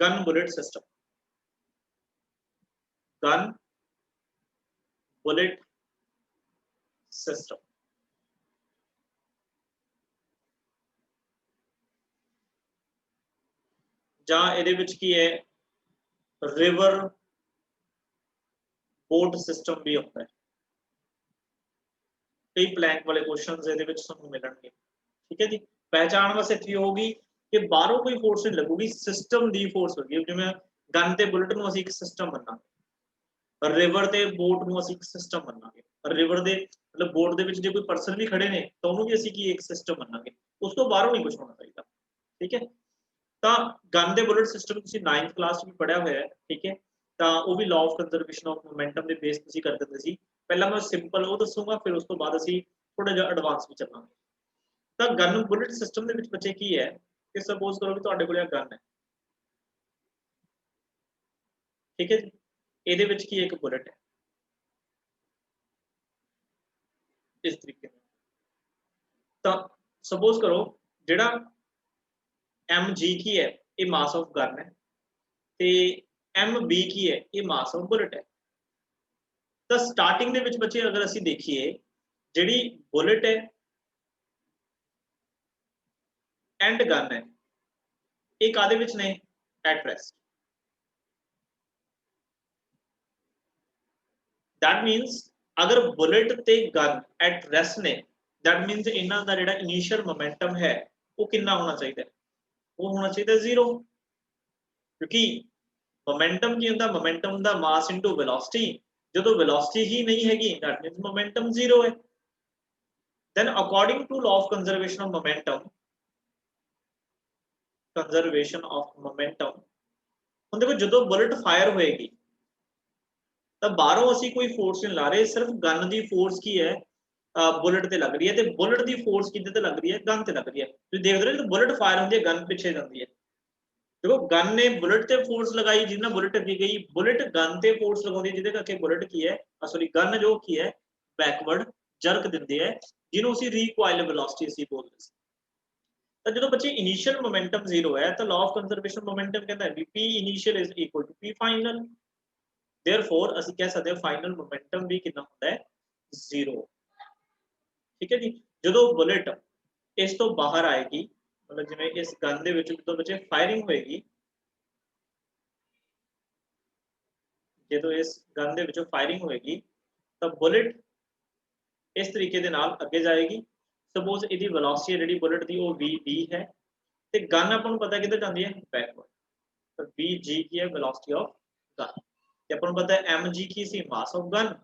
gun bullet system. Gun bullet system ਜਾਂ ਇਹਦੇ ਵਿੱਚ ਕੀ ਹੈ ਰਿਵਰ बोट सिस्टम भी होता है। कई ब्लैंक वाले क्वेश्चंस ਇਹਦੇ ਵਿੱਚ ਤੁਹਾਨੂੰ ਮਿਲਣਗੇ, ਠੀਕ ਹੈ ਜੀ। ਪਹਿਚਾਣ ਵਾਸਤੇ ਕੀ ਹੋਊਗੀ ਕਿ ਬਾਹਰੋਂ ਕੋਈ ਫੋਰਸ ਨਹੀਂ ਲੱਗੂਗੀ, ਸਿਸਟਮ ਦੀ ਫੋਰਸ ਹੋਗੀ। ਜਿਵੇਂ ਗਨ ਤੇ ਬੁਲਟ ਨੂੰ ਅਸੀਂ ਇੱਕ ਸਿਸਟਮ ਮੰਨਾਂਗੇ, ਰਿਵਰ ਤੇ ਬੋਟ ਨੂੰ ਅਸੀਂ ਇੱਕ ਸਿਸਟਮ ਮੰਨਾਂਗੇ। ਰਿਵਰ ਦੇ ਮਤਲਬ ਬੋਟ ਦੇ ਵਿੱਚ ਜੇ ਕੋਈ ਪਰਸਨ ਵੀ ਖੜੇ ਨੇ ਤਾਂ ਉਹਨੂੰ ਵੀ ਅਸੀਂ ਕੀ ਇੱਕ ਸਿਸਟਮ ਮੰਨਾਂਗੇ, ਉਸ ਤੋਂ ਬਾਹਰੋਂ ਨਹੀਂ ਕੁਝ ਹੋਣਾ ਚਾਹੀਦਾ, ਠੀਕ ਹੈ। ਤਾਂ ਗਨ ਦੇ ਬੁਲਟ ਸਿਸਟਮ ਤੁਸੀਂ 9th ਕਲਾਸ ਵਿੱਚ ਪੜਿਆ ਹੋਇਆ ਹੈ, ਠੀਕ ਹੈ। ਤਾਂ ਉਹ ਵੀ law of conservation of momentum ਦੇ ਬੇਸ ਤੁਸੀਂ ਕਰ ਦਿੰਦੇ ਸੀ। ਪਹਿਲਾਂ ਮੈਂ ਸਿੰਪਲ ਉਹ ਦੱਸੂਗਾ, ਫਿਰ ਉਸ ਤੋਂ ਬਾਅਦ ਅਸੀਂ ਥੋੜਾ ਜਿਹਾ ਐਡਵਾਂਸ ਵੀ ਚੱਲਾਂਗੇ। ਤਾਂ ਗਨ ਬੁਲਟ ਸਿਸਟਮ ਦੇ ਵਿੱਚ ਬੱਚੇ ਕੀ ਹੈ ਕਿ ਸਪੋਜ਼ ਕਰੋ ਕਿ ਤੁਹਾਡੇ ਕੋਲ ਗਨ ਹੈ, ਠੀਕ ਹੈ ਜੀ। ਇਹਦੇ ਵਿੱਚ ਕੀ ਇੱਕ ਬੁਲਟ ਹੈ ਇਸ ਤਰੀਕੇ ਨਾਲ। ਤਾਂ ਸਪੋਜ਼ ਕਰੋ ਜਿਹੜਾ mg ਕੀ ਹੈ ਇਹ ਮਾਸ ਆਫ ਗਨ ਹੈ ਤੇ mb ਕੀ ਹੈ ਇਹ ਮਾਸ ਆਫ ਬੁਲਟ ਹੈ। ਤਾਂ ਸਟਾਰਟਿੰਗ ਦੇ ਵਿੱਚ ਬੱਚੇ ਅਗਰ ਅਸੀਂ ਦੇਖੀਏ ਜਿਹੜੀ ਬੁਲਟ ਹੈ ਐਂਡ ਗਨ ਹੈ ਇਹ ਕਾਦੇ ਵਿੱਚ ਨੇ ਐਟ ਰੈਸਟ। that means ਅਗਰ ਬੁਲਟ ਤੇ ਗਨ ਐਟ ਰੈਸਟ ਨੇ that means ਇਹਨਾਂ ਦਾ ਜਿਹੜਾ ਇਨੀਸ਼ੀਅਲ ਮੋਮੈਂਟਮ ਹੈ ਉਹ ਕਿੰਨਾ ਹੋਣਾ ਚਾਹੀਦਾ ਹੈ, ਉਹ ਹੋਣਾ ਚਾਹੀਦਾ 0, ਕਿਉਂਕਿ ਮੋਮੈਂਟਮ ਕੀ ਹੁੰਦਾ, ਮੋਮੈਂਟਮ ਦਾ ਮਾਸ ਇਨਟੂ ਵੈਲੋਸਿਟੀ। ਜਦੋਂ ਵੈਲੋਸਿਟੀ ਹੀ ਨਹੀਂ ਹੈਗੀ that means momentum 0 ਹੈ। then according to law of conservation of momentum, ਹੁਣ ਦੇਖੋ ਜਦੋਂ ਬੁਲਟ ਫਾਇਰ ਹੋਏਗੀ ਤਾਂ ਬਾਹਰੋਂ ਅਸੀਂ ਕੋਈ ਫੋਰਸ ਨਹੀਂ ਲਾ ਰਹੇ, ਸਿਰਫ ਗਨ ਦੀ ਫੋਰਸ ਕੀ ਹੈ ਬੁਲਟ ਤੇ ਲੱਗ ਰਹੀ ਹੈ, ਤੇ ਬੁਲਟ ਦੀ ਫੋਰਸ ਕਿਹਦੇ ਤੇ ਲੱਗ ਰਹੀ ਹੈ, ਗਨ ਤੇ ਲੱਗ ਰਹੀ ਹੈ। ਤੁਸੀਂ ਦੇਖਦੇ ਹੋ ਜਦੋਂ ਬੁਲਟ ਫਾਇਰ ਹੁੰਦੀ ਹੈ ਗਨ ਪਿੱਛੇ ਜਾਂਦੀ ਹੈ। देखो गन ने बुलेट ते फोर्स लगाई जिन्ना बुलेट अगे गई, बुलेट गन ते फोर्स लगाउंदी जिहदे करके बुलेट की है सॉरी गन जो की है बैकवर्ड जर्क दिंदे है जिन्हों ਅਸੀਂ ਰੀਕॉइल वेलोसिटी ਅਸੀਂ बोलते ਸੀ। ਤਾਂ ਜਦੋਂ ਬੱਚੇ ਇਨੀਸ਼ੀਅਲ ਮੋਮੈਂਟਮ 0 ਹੈ ਤਾਂ ਲਾਅ ਆਫ ਕੰਜ਼ਰਵੇਸ਼ਨ ਮੋਮੈਂਟਮ ਕਹਿੰਦਾ ਹੈ ਵੀ p initial is equal to p final. Therefore ਅਸੀਂ ਕਹਿ ਸਕਦੇ ਹਾਂ ਫਾਈਨਲ ਮੋਮੈਂਟਮ ਵੀ ਕਿੰਨਾ ਹੁੰਦਾ ਹੈ 0, ਠੀਕ ਹੈ ਜੀ। ਜਦੋਂ ਬੁਲਟ ਇਸ ਤੋਂ ਬਾਹਰ ਆਏਗੀ मतलब जिवें इस गन दे विच ਜਦੋਂ ਬੱਚੇ फायरिंग होएगी, ਜਦੋਂ ਇਸ ਗਨ ਦੇ ਵਿੱਚੋਂ फायरिंग होएगी ਤਾਂ ਬੁਲਟ ਇਸ ਤਰੀਕੇ ਦੇ ਨਾਲ ਅੱਗੇ ਜਾਏਗੀ। ਸਪੋਜ਼ ਇਹਦੀ ਵੈਲੋਸਿਟੀ ਜਿਹੜੀ ਬੁਲਟ ਦੀ ਉਹ vb ਹੈ ਤੇ ਗਨ ਆਪਾਂ ਨੂੰ ਪਤਾ ਕਿੱਧਰ ਜਾਂਦੀ ਹੈ ਬੈਕਵਰਡ, ਤਾਂ vg ਕੀ ਹੈ ਵੈਲੋਸਿਟੀ ਆਫ ਗਨ, ਤੇ ਆਪਾਂ ਨੂੰ ਪਤਾ ਹੈ mg ਕੀ ਸੀ ਮਾਸ ਆਫ ਗਨ,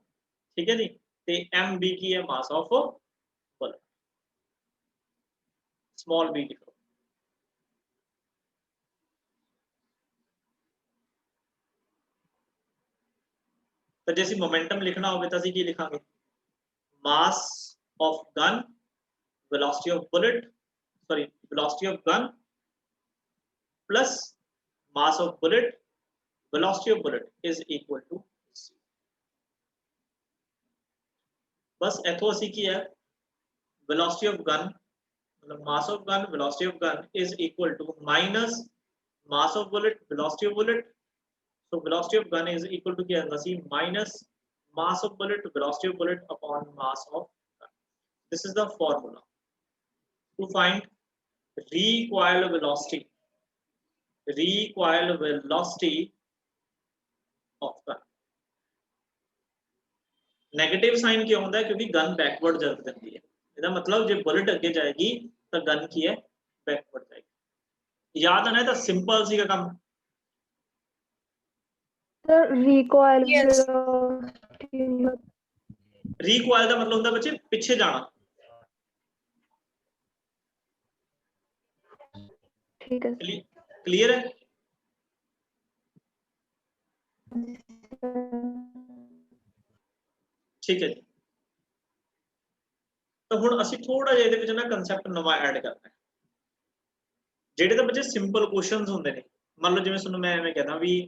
ਠੀਕ ਹੈ ਜੀ, ਤੇ mb ਕੀ ਹੈ mass of bullet small b लिखो। तो जैसे मोमेंटम लिखना होगा तो की लिखांगे mass of gun velocity of bullet sorry velocity of gun plus mass of bullet velocity of bullet is equal to c। बस इथों असी की है वेलोसिटी ऑफ गन मतलब mass of gun velocity of gun is equal to minus mass of bullet velocity of bullet. So velocity of gun is equal to क्या होगा सी minus mass of bullet velocity of bullet upon mass of gun. This is the formula to find recoil velocity of gun। Negative sign ਕਿਉਂ ਹੁੰਦਾ ਹੈ? ਕਿਉਂਕਿ gun backward ਚੱਲ ਜਾਂਦੀ ਹੈ। ਇਹਦਾ ਮਤਲਬ ਜੇ ਬੁਲਟ ਅੱਗੇ ਜਾਏਗੀ ਤਾਂ ਗਨ ਕੀ ਹੈ? ਬੈਕਵਰਡ ਜਾਏਗੀ। ਯਾਦ ਆਣਾ? ਤਾਂ ਸਿੰਪਲ ਸੀਗਾ ਕੰਮ। Sir ਰੀਕੋਇਲ Yes. ਰੀਕੁਆਇਲ ਦਾ ਮਤਲਬ ਹੁੰਦਾ ਬੱਚੇ ਪਿੱਛੇ ਜਾਣਾ। ਠੀਕ ਹੈ ਕਲੀਅਰ ਹੈ? ਠੀਕ ਹੈ ਜੀ। ਤਾਂ ਹੁਣ ਅਸੀਂ ਥੋੜਾ ਜਿਹਾ ਇਹਦੇ ਵਿੱਚ ਨਾ ਕਨਸੈਪਟ ਨਵਾਂ ਐਡ ਕਰਨਾ ਹੈ। ਜਿਹੜੇ ਤਾਂ ਬੱਚੇ ਸਿੰਪਲ ਕੁਐਸਚਨਸ ਹੁੰਦੇ ਨੇ, ਮੰਨ ਲਓ ਜਿਵੇਂ ਤੁਹਾਨੂੰ ਮੈਂ ਐਵੇਂ ਕਹਿੰਦਾ ਵੀ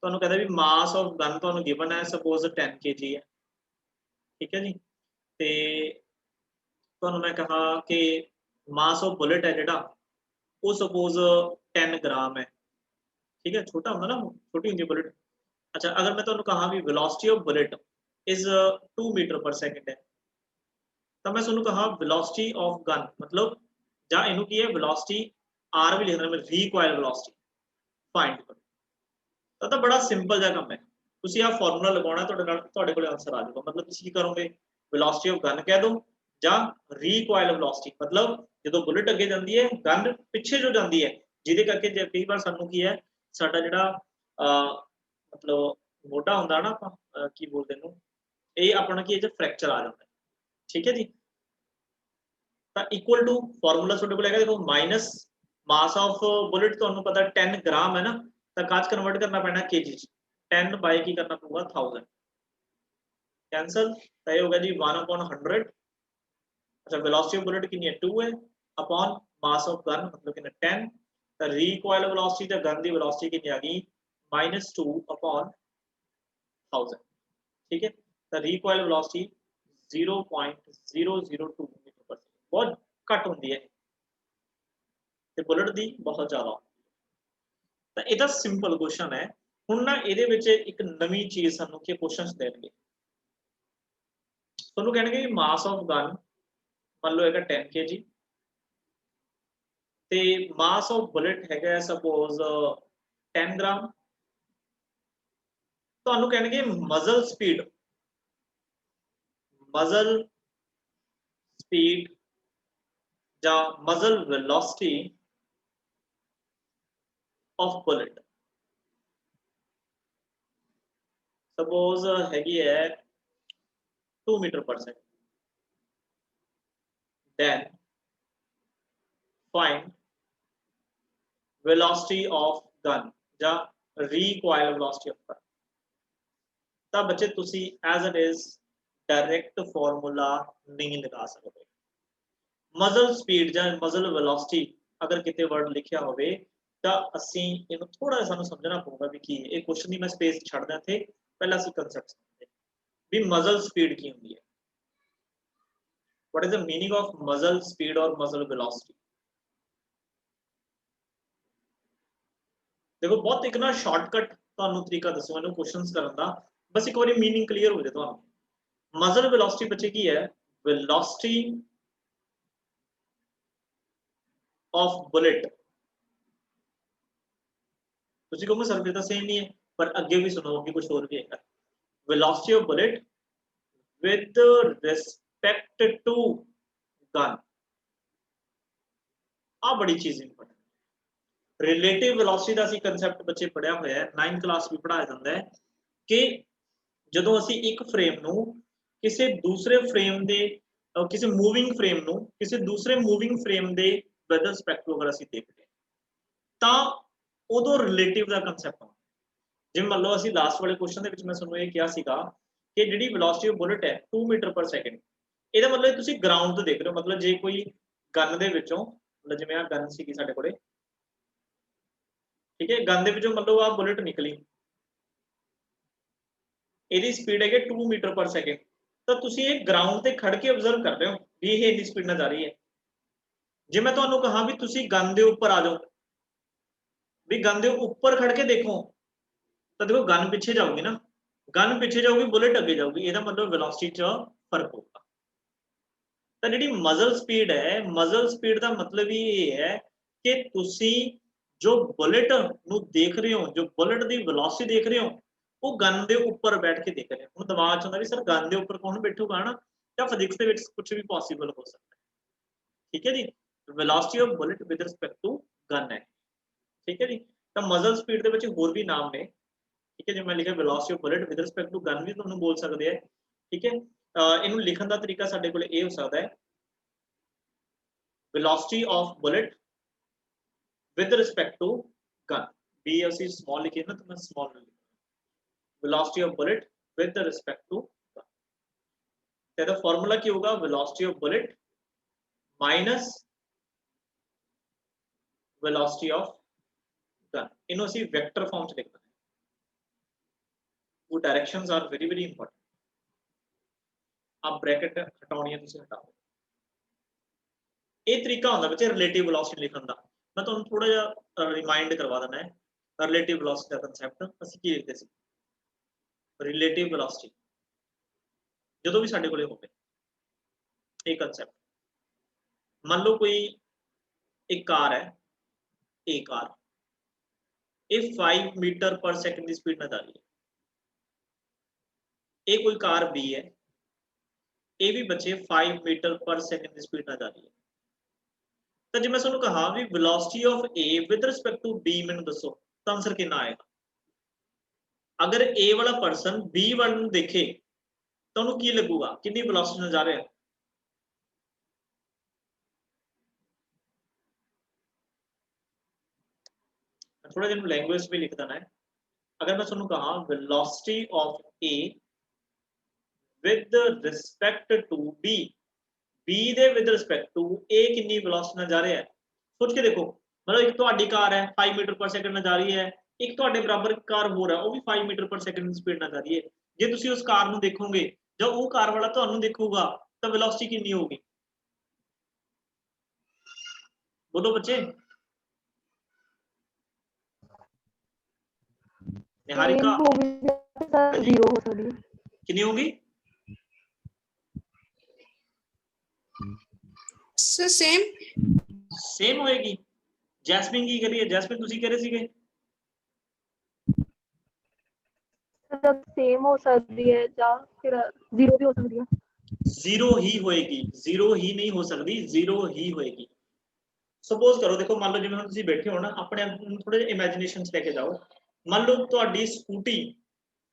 ਤੁਹਾਨੂੰ ਕਹਿੰਦਾ ਵੀ ਮਾਸ ਆਫ ਗਨ ਤੁਹਾਨੂੰ ਗਿਵਨ ਹੈ, ਸਪੋਜ਼ 10 kg ਹੈ, ਠੀਕ ਹੈ ਜੀ। ਤੇ ਤੁਹਾਨੂੰ ਮੈਂ ਕਹਾ ਕਿ ਮਾਸ ਆਫ ਬੁਲਟ ਹੈ ਜਿਹੜਾ ਉਹ ਸਪੋਜ਼ 10 ਗ੍ਰਾਮ ਹੈ, ਠੀਕ ਹੈ। ਛੋਟਾ ਹੁੰਦਾ ਨਾ, ਛੋਟੀ ਹੁੰਦੀ ਬੁਲਟ। ਅੱਛਾ, ਅਗਰ ਮੈਂ ਤੁਹਾਨੂੰ ਕਹਾ ਵੀ velocity of bullet is 2 metre per second ਹੈ, ਤਾਂ ਮੈਂ ਤੁਹਾਨੂੰ ਕਹਾ ਵੈਲੋਸਿਟੀ ਆਫ ਗਨ ਮਤਲਬ ਜਾਂ ਇਹਨੂੰ ਕੀ ਹੈ ਵੈਲੋਸਿਟੀ ਆਰ ਵੀ ਲਿਖਣਾ, ਮੈਂ ਰੀਕੁਆਇਲ ਵੈਲੋਸਿਟੀ ਫਾਈਂਡ ਕਰੋ। ਤਾਂ ਬੜਾ ਸਿੰਪਲ ਜਿਹਾ ਕੰਮ ਹੈ। ਤੁਸੀਂ ਆਹ ਫਾਰਮੂਲਾ ਲਗਾਉਣਾ, ਤੁਹਾਡੇ ਕੋਲ ਆਨਸਰ ਆ ਜਾਊਗਾ। ਮਤਲਬ ਤੁਸੀਂ ਕੀ ਕਰੋਗੇ, ਵੈਲੋਸਿਟੀ ਆਫ ਗਨ ਕਹਿ ਦਿਓ ਜਾਂ ਰੀਕੁਆਇਲ ਵੈਲੋਸਿਟੀ, ਮਤਲਬ ਜਦੋਂ ਬੁਲਟ ਅੱਗੇ ਜਾਂਦੀ ਹੈ ਗਨ ਪਿੱਛੇ ਜੋ ਜਾਂਦੀ ਹੈ, ਜਿਹਦੇ ਕਰਕੇ ਜੇ ਕਈ ਵਾਰ ਸਾਨੂੰ ਕੀ ਹੈ ਸਾਡਾ ਜਿਹੜਾ ਮਤਲਬ ਮੋਢਾ ਹੁੰਦਾ ਨਾ, ਆਪਾਂ ਕੀ ਬੋਲਦੇ ਇਹਨੂੰ, ਇਹ ਆਪਣਾ ਕੀ ਹੈ ਫ੍ਰੈਕਚਰ ਆ ਜਾਂਦਾ, ਠੀਕ ਹੈ ਜੀ। ਤਾਂ ਇਕੁਅਲ ਟੂ ਫਾਰਮੂਲਾ ਤੁਹਾਡੇ ਕੋਲ ਹੈਗਾ, ਦੇਖੋ ਮਾਈਨਸ ਮਾਸ ਆਫ ਬੁਲਟ ਤੁਹਾਨੂੰ ਪਤਾ 10 ਗ੍ਰਾਮ ਹੈ ਨਾ, ਤਾਂ ਕਾਜ ਕਨਵਰਟ ਕਰਨਾ ਪੈਣਾ kg ਚ, 10 ਬਾਈ ਕੀ ਕਰਨਾ ਪਊਗਾ 1000, कैंसल। तो ये होगा जी 1/100। अच्छा, वेलोसिटी ऑफ बुलेट कितनी है 2 है, अपॉन मास ऑफ गन मतलब कितना 10। तो recoil velocity the gun the velocity कितनी आ गई -2 अपॉन 1000, ठीक है। तो रिकॉइल वेलोसिटी 0.002 मीटर पर सेकंड, बहुत घट होती है ते बुलेट दी बहुत ज्यादा। तो ਇਹਦਾ ਸਿੰਪਲ ਕੁਐਸਚਨ ਹੈ। ਹੁਣ ਨਾ ਇਹਦੇ ਵਿੱਚ ਇੱਕ ਨਵੀਂ ਚੀਜ਼ ਸਾਨੂੰ ਕੀ ਕੁਐਸਚਨਸ ਦੇਣਗੇ, ਤੁਹਾਨੂੰ ਕਹਿਣਗੇ ਮਾਸ ਆਫ ਗਨ ਮੰਨ ਲਓ ਹੈਗਾ 10 kg ਤੇ ਮਾਸ ਆਫ ਬੁਲਟ ਹੈਗਾ ਸਪੋਜ਼ 10 ਗ੍ਰਾਮ। ਤੁਹਾਨੂੰ ਕਹਿਣਗੇ ਮਜ਼ਲ ਸਪੀਡ ਜਾਂ ਮਜ਼ਲ ਵੈਲੋਸਿਟੀ ਆਫ ਬੁਲਟ, ਸਪੋਜ਼ ਹੈਗੀ ਹੈ 2 मीटर पर second, then find velocity of gun ਜਾਂ recoil velocity of gun। ਤਾਂ ਬੱਚੇ ਤੁਸੀਂ as it is direct formula नहीं लगा सकते। मजल स्पीड ਜਾਂ मजल velocity अगर किते वर्ड लिखिया होवे ਤਾਂ ਅਸੀਂ ਇਹਨੂੰ ਥੋੜਾ ਜਿਹਾ ਸਾਨੂੰ ਸਮਝਣਾ ਪਊਗਾ ਵੀ ਕੀ ਇਹ ਕੁਐਸਚਨ ਦੀ ਮੈਂ ਸਪੇਸ ਛੱਡਦਾ ਇੱਥੇ, ਪਹਿਲਾਂ ਅਸੀਂ ਕਨਸੈਪਟ ਸਮਝਦੇ ਵੀ ਮਜ਼ਲ ਸਪੀਡ ਕੀ ਹੁੰਦੀ ਹੈ। What is the meaning of muzzle speed or muzzle velocity? देखो बहुत एक ना शॉर्टकट ਤੁਹਾਨੂੰ ਤਰੀਕਾ ਦੱਸੂਗਾ ਇਹਨੂੰ ਕੁਐਸਚਨਸ ਕਰਨ ਦਾ, ਬਸ ਇੱਕ ਵਾਰੀ मीनिंग ਕਲੀਅਰ ਹੋ ਜਾਏ ਤੁਹਾਨੂੰ। ਮਜ਼ਲ ਵੈਲੋਸਿਟੀ ਬੱਚੇ ਕੀ ਹੈ, ਵੈਲੋਸਿਟੀ ਆਫ ਬੁਲਟ। ਤੁਸੀਂ ਕਹੋਗੇ ਸਰ ਫਿਰ ਤਾਂ ਸੇਮ ਨਹੀਂ ਹੈ, ਪਰ ਅੱਗੇ ਵੀ ਸੁਣੋ, ਅੱਗੇ ਕੁਝ ਹੋਰ ਵੀ ਹੈਗਾ। Velocity of bullet with respect to gun, ਆ ਬੜੀ ਚੀਜ਼ ਇੰਪੋਰਟੈਂਟ। ਰਿਲੇਟਿਵ ਵੈਲੋਸਿਟੀ ਦਾ ਅਸੀਂ ਕਨਸੈਪਟ ਬੱਚੇ ਪੜਿਆ ਹੋਇਆ ਹੈ, 9th ਕਲਾਸ ਵੀ ਪੜਾਇਆ ਜਾਂਦਾ ਹੈ ਕਿ ਜਦੋਂ ਅਸੀਂ ਇੱਕ ਫਰੇਮ ਨੂੰ ਕਿਸੇ ਦੂਸਰੇ ਫਰੇਮ ਦੇ ਕਿਸੇ ਮੂਵਿੰਗ ਫਰੇਮ ਨੂੰ ਕਿਸੇ ਦੂਸਰੇ ਮੂਵਿੰਗ ਫਰੇਮ ਦੇ ਵਿਦ ਰਿਸਪੈਕਟ ਟੂ ਅਗਰ ਅਸੀਂ ਦੇਖਦੇ ਤਾਂ ਉਦੋਂ ਰਿਲੇਟਿਵ ਦਾ ਕਨਸੈਪਟ ਆਉਂਦਾ। ਜਿਵੇਂ ਮੰਨ ਲਓ ਅਸੀਂ ਲਾਸਟ ਵਾਲੇ ਕੁਐਸਚਨ ਦੇ ਵਿੱਚ ਮੈਂ ਤੁਹਾਨੂੰ ਇਹ ਕਿਹਾ ਸੀਗਾ ਕਿ ਜਿਹੜੀ ਵੈਲੋਸਿਟੀ ਆਫ ਬੁਲਟ ਹੈ 2 ਮੀਟਰ ਪਰ ਸੈਕਿੰਡ, ਇਹਦਾ ਮਤਲਬ ਤੁਸੀਂ ਗਰਾਊਂਡ ਤੋਂ ਦੇਖ ਰਹੇ ਹੋ। ਮਤਲਬ ਜੇ ਕੋਈ ਗਨ ਦੇ ਵਿੱਚੋਂ ਮਤਲਬ ਜਿਵੇਂ ਆ ਗਨ ਸੀਗੀ ਸਾਡੇ ਕੋਲੇ, ਠੀਕ ਹੈ, ਗਨ ਦੇ ਵਿੱਚੋਂ ਮਤਲਬ ਆ ਬੁਲਟ ਨਿਕਲੀ, ਇਹਦੀ ਸਪੀਡ ਹੈਗੀ 2 ਮੀਟਰ ਪਰ ਸੈਕਿੰਡ, ਤਾਂ ਤੁਸੀਂ ਇਹ ਗਰਾਊਂਡ ਤੇ ਖੜ ਕੇ ਆਬਜ਼ਰਵ ਕਰ ਰਹੇ ਹੋ ਵੀ ਇਹ ਇੰਨੀ ਸਪੀਡ ਨਾਲ ਜਾ ਰਹੀ ਹੈ। ਜੇ ਮੈਂ ਤੁਹਾਨੂੰ ਕਹਾਂ ਵੀ ਤੁਸੀਂ ਗਨ ਦੇ ਉੱਪਰ ਆ ਜਾਓ, ਵੀ ਗਨ ਦੇ ਉੱਪਰ ਖੜ ਕੇ ਦੇਖੋ, ਤਾਂ ਦੇਖੋ ਗਨ ਪਿੱਛੇ ਜਾਊਗੀ ਨਾ, ਗਨ ਪਿੱਛੇ ਜਾਊਗੀ ਬੁਲਟ ਅੱਗੇ ਜਾਊਗੀ, ਇਹਦਾ ਮਤਲਬ ਵੈਲੋਸਿਟੀ 'ਚ ਫਰਕ ਹੋਊਗਾ। ਤਾਂ ਜਿਹੜੀ ਮਜ਼ਲ ਸਪੀਡ ਹੈ, ਮਜ਼ਲ ਸਪੀਡ ਦਾ ਮਤਲਬ ਹੀ ਇਹ ਹੈ ਕਿ ਤੁਸੀਂ ਜੋ ਬੁਲਟ ਨੂੰ ਦੇਖ ਰਹੇ ਹੋ, ਜੋ ਬੁਲਟ ਦੀ ਵੈਲੋਸਿਟੀ ਦੇਖ ਰਹੇ ਹੋ, ਉਹ ਗਨ ਦੇ ਉੱਪਰ ਬੈਠ ਕੇ ਦੇਖ ਰਿਹਾ। ਹੁਣ ਦਿਮਾਗ 'ਚ ਹੁੰਦਾ ਵੀ ਸਰ ਗਨ ਦੇ ਉੱਪਰ ਕੌਣ ਬੈਠੂਗਾ ਨਾ, ਤਾਂ ਫਿਜ਼ਿਕਸ ਦੇ ਵਿੱਚ ਕੁਝ ਵੀ ਪੋਸੀਬਲ ਹੋ ਸਕਦਾ ਹੈ। ਠੀਕ ਹੈ ਜੀ, velocity of bullet with respect to gun ਹੈ। ਠੀਕ ਹੈ ਜੀ, ਤਾਂ ਮਜ਼ਲ ਸਪੀਡ ਦੇ ਵਿੱਚ ਹੋਰ ਵੀ ਨਾਮ ਨੇ। ਠੀਕ ਹੈ, ਜੇ ਮੈਂ ਲਿਖਿਆ velocity of bullet with respect to gun ਵੀ ਤੁਹਾਨੂੰ ਬੋਲ ਸਕਦੇ ਆ। ਠੀਕ ਹੈ, ਇਹਨੂੰ ਲਿਖਣ ਦਾ ਤਰੀਕਾ ਸਾਡੇ ਕੋਲ ਇਹ ਹੋ ਸਕਦਾ ਹੈ, velocity of bullet with respect to gun। b ਅਸੀਂ small लिखिए ना, तो मैं small लिखूंगा velocity of bullet with respect to gun। तो ਇਹਦਾ ਫਾਰਮੂਲਾ ਕੀ ਹੋਗਾ, velocity of bullet minus velocity of gun। ਇਹਨੂੰ ਅਸੀਂ ਵੈਕਟਰ ਫਾਰਮ ਚ ਲਿਖਣਾ ਹੈ। वो directions are very very important. आप ब्रैकेट हटाउणी है, ਤੁਸੀਂ हटाओ। ਇਹ ਤਰੀਕਾ ਹੁੰਦਾ ਬੱਚੇ ਰਿਲੇਟਿਵ ਵੈਲੋਸਿਟੀ ਲਿਖਣ ਦਾ। ਮੈਂ ਤੁਹਾਨੂੰ ਥੋੜਾ ਜਿਹਾ ਰਿਮਾਈਂਡ ਕਰਵਾ ਦਿੰਦਾ ਹੈ। ਰਿਲੇਟਿਵ ਵੈਲੋਸਿਟੀ ਦਾ ਕਨਸੈਪਟ ਅਸੀਂ ਕੀ ਲਿਖਦੇ ਸੀ। ਰਿਲੇਟਿਵ ਵੈਲੋਸਿਟੀ ਜਦੋਂ ਵੀ ਸਾਡੇ ਕੋਲੇ ਹੋਵੇ ਇਹ ਕਨਸੈਪਟ, ਮੰਨ ਲਓ ਕੋਈ ਇੱਕ ਕਾਰ ਹੈ, ਇਹ ਕਾਰ, ਇਹ 5 ਮੀਟਰ ਪਰ ਸੈਕਿੰਡ ਦੀ ਸਪੀਡ ਨਾਲ ਜਾ ਰਹੀ ਹੈ। ਇਹ ਕੋਈ ਕਾਰ B ਹੈ, ਇਹ ਵੀ ਬੱਚੇ 5 ਮੀਟਰ ਪਰ ਸੈਕਿੰਡ ਦੀ ਸਪੀਡ ਨਾਲ ਜਾ ਰਹੀ ਹੈ। ਤਾਂ ਜੇ ਮੈਂ ਤੁਹਾਨੂੰ ਕਹਾ ਵੀ velocity of A with respect to B ਮੈਨੂੰ ਦੱਸੋ, ਤਾਂ ਆਨਸਰ ਕਿੰਨਾ ਆਏਗਾ। ਅਗਰ A ਵਾਲਾ ਪਰਸਨ B ਵੱਲ ਨੂੰ ਦੇਖੇ ਤਾਂ ਉਹਨੂੰ ਕੀ ਲੱਗੂਗਾ, ਕਿੰਨੀ ਵੈਲੋਸਿਟੀ ਨਾਲ ਜਾ ਰਿਹਾ। थोड़ा जिन लैंग्वेज में लिख देना है। अगर मैं ਤੁਹਾਨੂੰ ਕਹਾ velocity of A with respect to B, B ਦੇ with respect to A ਕਿੰਨੀ velocity ਨਾਲ ਜਾ ਰਿਹਾ ਹੈ। ਸੋਚ ਕੇ ਦੇਖੋ, ਮਤਲਬ ਇੱਕ ਤੁਹਾਡੀ ਕਾਰ ਹੈ 5 ਮੀਟਰ ਪਰ ਸੈਕਿੰਡ ਨਾਲ ਜਾ ਰਹੀ ਹੈ, ਇੱਕ ਤੁਹਾਡੇ ਬਰਾਬਰ ਕਾਰ ਹੋਰ ਹੈ ਉਹ ਵੀ 5 ਮੀਟਰ ਪਰ ਸੈਕਿੰਡ ਦੀ ਸਪੀਡ ਨਾਲ ਜਾ ਰਹੀ ਹੈ। ਜੇ ਤੁਸੀਂ ਉਸ ਕਾਰ ਨੂੰ ਦੇਖੋਗੇ ਜਾਂ ਉਹ ਕਾਰ ਵਾਲਾ ਤੁਹਾਨੂੰ ਦੇਖੂਗਾ ਤਾਂ velocity ਕਿੰਨੀ ਹੋਊਗੀ, ਬੋਲੋ ਬੱਚੇ। निहारिका जीरो हो सकती है। कितनी होगी सर सेम होएगी। जैस्मिन की करिए, जैस्मिन तुसी कह रहे सीगे सेम हो सकती है या फिर जीरो भी हो सकती है। जीरो ही होएगी, जीरो ही नहीं हो सकती, जीरो ही होएगी। सपोज करो, देखो मान लो जिवें तुसी बैठे हो ना, अपने थोड़े इमेजिनेशन च लेके जाओ। मान लो ਤੁਹਾਡੀ ਸਕੂਟੀ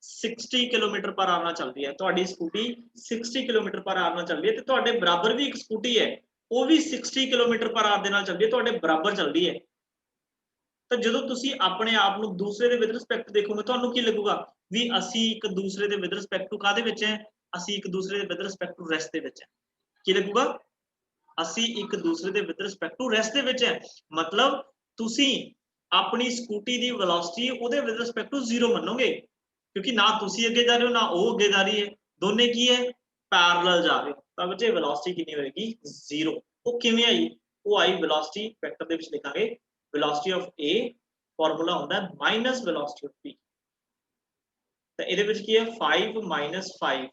60 ਕਿਲੋਮੀਟਰ ਪਰ ਆਵਰ ਨਾਲ ਚੱਲਦੀ ਹੈ, ਤੁਹਾਡੀ ਸਕੂਟੀ 60 ਕਿਲੋਮੀਟਰ ਪਰ ਆਵਰ ਨਾਲ ਚੱਲਦੀ ਹੈ ਤੇ ਤੁਹਾਡੇ ਬਰਾਬਰ ਵੀ ਇੱਕ ਸਕੂਟੀ ਹੈ, ਉਹ ਵੀ 60 ਕਿਲੋਮੀਟਰ ਪਰ ਆਵਰ ਦੇ ਨਾਲ ਚੱਲਦੀ ਹੈ, ਤੁਹਾਡੇ ਬਰਾਬਰ ਚੱਲਦੀ ਹੈ। ਤਾਂ ਜਦੋਂ ਤੁਸੀਂ ਆਪਣੇ ਆਪ ਨੂੰ ਦੂਸਰੇ ਦੇ ਵਿਦ ਰਿਸਪੈਕਟ ਦੇਖੋਗੇ ਤੁਹਾਨੂੰ ਕੀ ਲੱਗੂਗਾ ਵੀ ਅਸੀਂ ਇੱਕ ਦੂਸਰੇ ਦੇ ਵਿਦ ਰਿਸਪੈਕਟ ਟੂ ਕਾਦੇ ਵਿੱਚ ਹੈ, ਅਸੀਂ ਇੱਕ ਦੂਸਰੇ ਦੇ ਵਿਦ ਰਿਸਪੈਕਟ ਟੂ ਰੈਸਟ ਦੇ ਵਿੱਚ ਹੈ। ਕੀ ਲੱਗੂਗਾ, ਅਸੀਂ ਇੱਕ ਦੂਸਰੇ ਦੇ ਵਿਦ ਰਿਸਪੈਕਟ ਟੂ ਰੈਸਟ ਦੇ ਵਿੱਚ ਹੈ। ਮਤਲਬ ਤੁਸੀਂ ਆਪਣੀ ਸਕੂਟੀ ਦੀ ਵੈਲੋਸਿਟੀ ਉਹਦੇ ਵਿਦ ਰਿਸਪੈਕਟ ਟੂ ਜ਼ੀਰੋ ਮੰਨੋਗੇ, ਕਿਉਂਕਿ ਨਾ ਤੁਸੀਂ ਅੱਗੇ ਜਾ ਰਹੇ ਹੋ ਨਾ ਉਹ ਅੱਗੇ ਜਾ ਰਹੀ ਹੈ, ਦੋਨੇ ਕੀ ਹੈ ਪੈਰਲਲ ਜਾ ਰਹੇ ਹੋ। ਤਾਂ ਬੱਚੇ ਵੈਲੋਸਿਟੀ ਕਿੰਨੀ ਹੋਏਗੀ, ਜ਼ੀਰੋ। ਉਹ ਕਿਵੇਂ ਆਈ, ਉਹ ਆਈ ਵੈਲੋਸਿਟੀ ਵੈਕਟਰ ਦੇ ਵਿੱਚ ਲਿਖਾਂਗੇ ਵੈਲੋਸਿਟੀ ਆਫ A ਫਾਰਮੂਲਾ ਹੁੰਦਾ ਮਾਈਨਸ ਵੈਲੋਸਿਟੀ ਆਫ B। ਤਾਂ ਇਹਦੇ ਵਿੱਚ ਕੀ ਹੈ 5 ਮਾਈਨਸ 5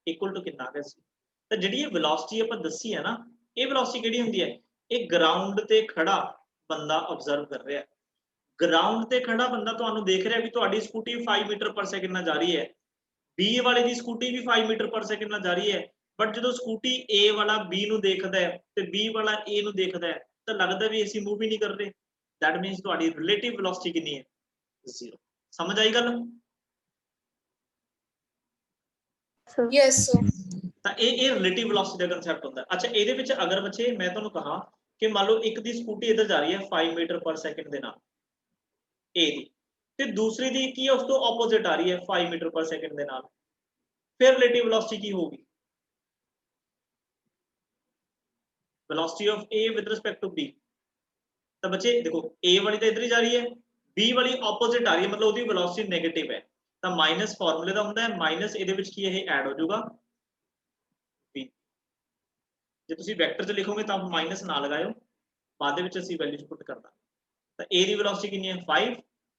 ਇਕੁਅਲ ਟੂ ਕਿੰਨਾ ਆ ਗਿਆ ਸੀ। ਤਾਂ ਜਿਹੜੀ ਇਹ ਵੈਲੋਸਿਟੀ ਆਪਾਂ ਦੱਸੀ ਹੈ ਨਾ, ਇਹ ਵੈਲੋਸਿਟੀ ਕਿਹੜੀ ਹੁੰਦੀ ਹੈ, ਇਹ ਗਰਾਊਂਡ ਤੇ ਖੜਾ ਬੰਦਾ ਆਬਜ਼ਰਵ ਕਰ ਰਿਹਾ। ਗਰਾਊਂਡ ਤੇ ਖੜਾ ਬੰਦਾ ਤੁਹਾਨੂੰ ਦੇਖ ਰਿਹਾ ਵੀ ਤੁਹਾਡੀ ਸਕੂਟੀ 5 ਮੀਟਰ ਪਰ ਸੈਕਿੰਡ ਨਾਲ ਜਾ ਰਹੀ ਹੈ, B ਵਾਲੇ ਦੀ ਸਕੂਟੀ ਵੀ 5 ਮੀਟਰ ਪਰ ਸੈਕਿੰਡ ਨਾਲ ਜਾ ਰਹੀ ਹੈ। ਬਟ ਜਦੋਂ ਸਕੂਟੀ A ਵਾਲਾ B ਨੂੰ ਦੇਖਦਾ ਹੈ ਤੇ B ਵਾਲਾ A ਨੂੰ ਦੇਖਦਾ ਹੈ ਤਾਂ ਲੱਗਦਾ ਵੀ ਅਸੀਂ ਮੂਵ ਹੀ ਨਹੀਂ ਕਰ ਰਹੇ। ਦੈਟ ਮੀਨਸ ਤੁਹਾਡੀ ਰਿਲੇਟਿਵ ਵੈਲੋਸਿਟੀ ਕਿੰਨੀ ਹੈ, ਜ਼ੀਰੋ। ਸਮਝ ਆਈ ਗੱਲ। Yes sir. ਤਾਂ ਇਹ ਰਿਲੇਟਿਵ ਵੈਲੋਸਿਟੀ ਦਾ ਕਨਸੈਪਟ ਹੁੰਦਾ। ਅੱਛਾ, ਇਹਦੇ ਵਿੱਚ ਅਗਰ ਬੱਚੇ ਮੈਂ ਤੁਹਾਨੂੰ ਕਹਾ ਕਿ ਮੰਨ ਲਓ ਇੱਕ ਦੀ ਸਕੂਟੀ ਇੱਧਰ ਜਾ ਰਹੀ ਹੈ 5 ਮੀਟਰ ਪਰ ਸੈਕਿੰਡ ਦੇ ਨਾਲ A ਦੀ, ਤੇ ਦੂਸਰੀ ਦੀ ਕੀ ਹੈ ਉਸ ਤੋਂ ਆਪੋਜ਼ਿਟ ਆ ਰਹੀ ਹੈ 5 ਮੀਟਰ ਪਰ ਸੈਕਿੰਡ ਦੇ ਨਾਲ, ਫਿਰ ਰਿਲੇਟਿਵ ਵੈਲੋਸਿਟੀ ਕੀ ਹੋਊਗੀ, velocity of A with respect to B। ਤਾਂ ਬੱਚੇ ਦੇਖੋ A ਵਾਲੀ ਤਾਂ ਇੱਧਰ ਹੀ ਜਾ ਰਹੀ ਹੈ, B ਵਾਲੀ ਆਪੋਜ਼ਿਟ ਆ ਰਹੀ ਹੈ, ਮਤਲਬ ਉਹਦੀ velocity ਨੈਗੇਟਿਵ ਹੈ। ਤਾਂ ਮਾਈਨਸ ਫਾਰਮੂਲੇ ਦਾ ਹੁੰਦਾ ਹੈ, ਮਾਈਨਸ ਇਹਦੇ ਵਿੱਚ ਕੀ ਇਹ ਐਡ ਹੋ ਜਾਊਗਾ B। ਜੇ ਤੁਸੀਂ ਵੈਕਟਰ 'ਚ ਲਿਖੋਗੇ ਤਾਂ ਮਾਈਨਸ ਨਾ ਲਗਾਇਓ, ਬਾਅਦ ਦੇ ਵਿੱਚ ਅਸੀਂ ਵੈਲਿਊ ਪੁੱਟ ਕਰਦਾ। ਤਾਂ A ਦੀ velocity ਕਿੰਨੀ ਹੈ 5,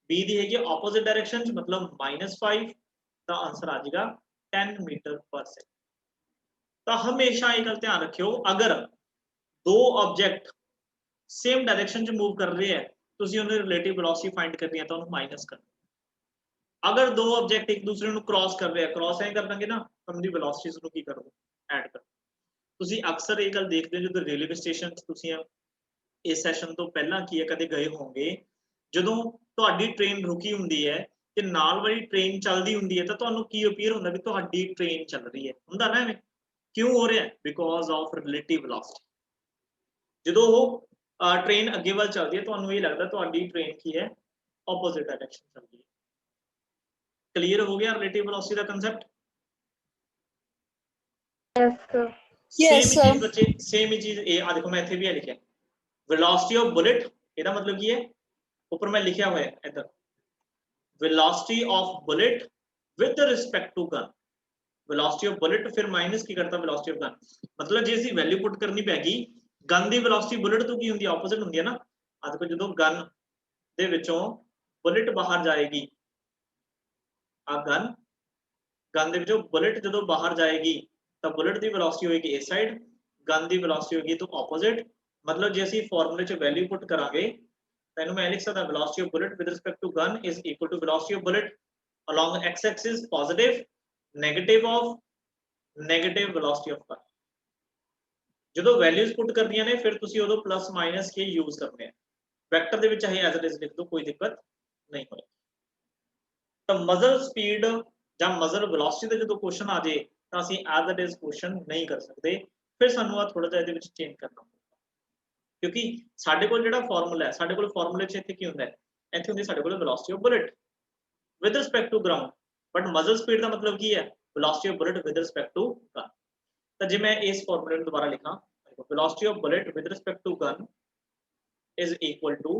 B ਦੀ ਹੈਗੀ ਆਪੋਜ਼ਿਟ ਡਾਇਰੈਕਸ਼ਨ 'ਚ ਮਤਲਬ -5, ਤਾਂ ਆਨਸਰ ਆ ਜਾਏਗਾ 10 ਮੀਟਰ ਪਰ ਸੈਕਿੰਡ। ਤਾਂ ਹਮੇਸ਼ਾ ਇਹ ਗੱਲ ਧਿਆਨ ਰੱਖਿਓ, ਅਗਰ ਦੋ ਆਬਜੈਕਟ ਸੇਮ ਡਾਇਰੈਕਸ਼ਨ 'ਚ ਮੂਵ ਕਰ ਰਹੇ ਹੈ, ਤੁਸੀਂ ਉਹਨਾਂ ਦੀ ਰਿਲੇਟਿਵ ਵੈਲੋਸਿਟੀ ਫਾਈਂਡ ਕਰਨੀ ਹੈ ਤਾਂ ਉਹਨੂੰ ਮਾਈਨਸ ਕਰਨਾ। अगर दो ऑब्जेक्ट एक दूसरे ਨੂੰ क्रॉस कर रहे हैं, क्रॉस ਐ ਕਰ ਦਾਂਗੇ ਨਾ ਉਹਨਾਂ ਦੀ ਵੈਲੋਸਿਟੀਜ਼ ਨੂੰ ਕੀ ਕਰ ਦੋ ਐਡ ਕਰ। ਤੁਸੀਂ ਅਕਸਰ ਇਹ ਗੱਲ ਦੇਖਦੇ ਹੋ ਜਦੋਂ ਰੇਲਵੇ ਸਟੇਸ਼ਨ 'ਚ ਤੁਸੀਂ ਇਸ ਸੈਸ਼ਨ ਤੋਂ ਪਹਿਲਾਂ ਕੀ ਹੈ ਕਦੇ ਗਏ ਹੋਵੋਗੇ, ਜਦੋਂ ਤੁਹਾਡੀ ਟ੍ਰੇਨ ਰੁਕੀ ਹੁੰਦੀ ਹੈ ਤੇ ਨਾਲ ਵਾਲੀ ਟ੍ਰੇਨ ਚੱਲਦੀ ਹੁੰਦੀ ਹੈ ਤਾਂ ਤੁਹਾਨੂੰ ਕੀ ਅਪੀਅਰ ਹੁੰਦਾ ਵੀ ਤੁਹਾਡੀ ਟ੍ਰੇਨ ਚੱਲ ਰਹੀ ਹੈ, ਹੁੰਦਾ ਨਾ ਐਵੇਂ। ਕਿਉਂ ਹੋ ਰਿਹਾ? Because of relative velocity. ਜਦੋਂ ਉਹ ਟ੍ਰੇਨ ਅੱਗੇ ਵੱਲ ਚੱਲਦੀ ਹੈ ਤੁਹਾਨੂੰ ਇਹ ਲੱਗਦਾ ਤੁਹਾਡੀ ਟ੍ਰੇਨ ਕੀ ਹੈ, ਆਪੋਜ਼ਿਟ ਡਾਇਰੈਕਸ਼ਨ ਚੱਲ ਰਹੀ ਹੈ। क्लियर हो गया रिलेटिव वेलोसिटी का concept? Yes sir. Yes, same ही sir. चीज बच्चे, सेम ही चीज ये देखो मैं इथे भी लिखा वेलोसिटी ऑफ बुलेट, ਇਹਦਾ मतलब ਕੀ है ऊपर मैं लिखा हुआ है इधर velocity of bullet with respect to gun. Velocity of bullet फिर माइनस की करता वेलोसिटी ऑफ गन, मतलब जे ਅਸੀਂ वैल्यू पुट करनी ਪੈਗੀ गन ਦੀ वेलोसिटी बुलेट ਤੋਂ ਕੀ ਹੁੰਦੀ ਹੈ, ਆਪੋਜ਼ਿਟ ਹੁੰਦੀ ਹੈ ਨਾ। ਆ ਦੇਖੋ ਜਦੋਂ ਗਨ ਦੇ ਵਿੱਚੋਂ बुलेट ਬਾਹਰ ਜਾਏਗੀ, ਆ गन ਦੇ ਵਿੱਚੋਂ बुलेट ਜਦੋਂ ਬਾਹਰ ਜਾਏਗੀ ਤਾਂ बुलेट ਦੀ वेलोसिटी ਹੋਏਗੀ ਇਸ ਸਾਈਡ, गन ਦੀ वेलोसिटी ਹੋਏਗੀ ਤੋਂ ਆਪੋਜ਼ਿਟ। मतलब ਜੇ ਅਸੀਂ ਫਾਰਮੂਲੇ 'ਚ ਵੈਲਿਊ ਪੁੱਟ ਕਰਾਂਗੇ ਤਾਂ ਇਹਨੂੰ ਮੈਂ ਲਿਖ ਸਕਦਾ velocity of bullet with respect to gun is equal to velocity of bullet along x axis positive negative of negative velocity of gun. ਜਦੋਂ ਵੈਲਿਊਜ਼ ਪੁੱਟ ਕਰਨੀਆਂ ਨੇ ਫਿਰ ਤੁਸੀਂ ਉਦੋਂ ਪਲੱਸ ਮਾਈਨਸ ਕੇ ਯੂਜ਼ ਕਰਨੇ ਆ। ਵੈਕਟਰ ਦੇ ਵਿੱਚ ਚਾਹੇ ਐਜ਼ ਇਟ ਇਜ਼ ਲਿਖ ਦਿਓ, ਕੋਈ ਦਿੱਕਤ ਨਹੀਂ ਹੋਏਗੀ। ਤਾਂ ਮਜ਼ਲ ਸਪੀਡ ਜਾਂ ਮਜ਼ਲ ਵੈਲੋਸਿਟੀ ਦਾ ਜਦੋਂ ਕੁਐਸਚਨ ਆ ਜੇ ਤਾਂ ਅਸੀਂ ਐਜ਼ ਇਟ ਇਜ਼ ਕੁਐਸਚਨ ਨਹੀਂ ਕਰ ਸਕਦੇ, ਫਿਰ ਸਾਨੂੰ ਆ ਥੋੜਾ ਜਿਹਾ ਇਹਦੇ ਵਿੱਚ ਚੇਂਜ ਕਰਨਾ ਪਊਗਾ। ਕਿਉਂਕਿ ਸਾਡੇ ਕੋਲ ਜਿਹੜਾ ਫਾਰਮੂਲਾ ਹੈ, ਸਾਡੇ ਕੋਲ ਫਾਰਮੂਲੇ 'ਚ ਇੱਥੇ ਕੀ ਹੁੰਦਾ ਹੈ, ਇੱਥੇ ਹੁੰਦੀ ਸਾਡੇ ਕੋਲ velocity of bullet with respect to ground, but muzzle speed ਦਾ ਮਤਲਬ ਕੀ ਹੈ, velocity of bullet with respect to gun. ਤਾਂ ਜੇ ਮੈਂ ਇਸ ਫਾਰਮੂਲੇ ਨੂੰ ਦੁਬਾਰਾ ਲਿਖਾਂ, velocity of bullet with respect to gun is equal to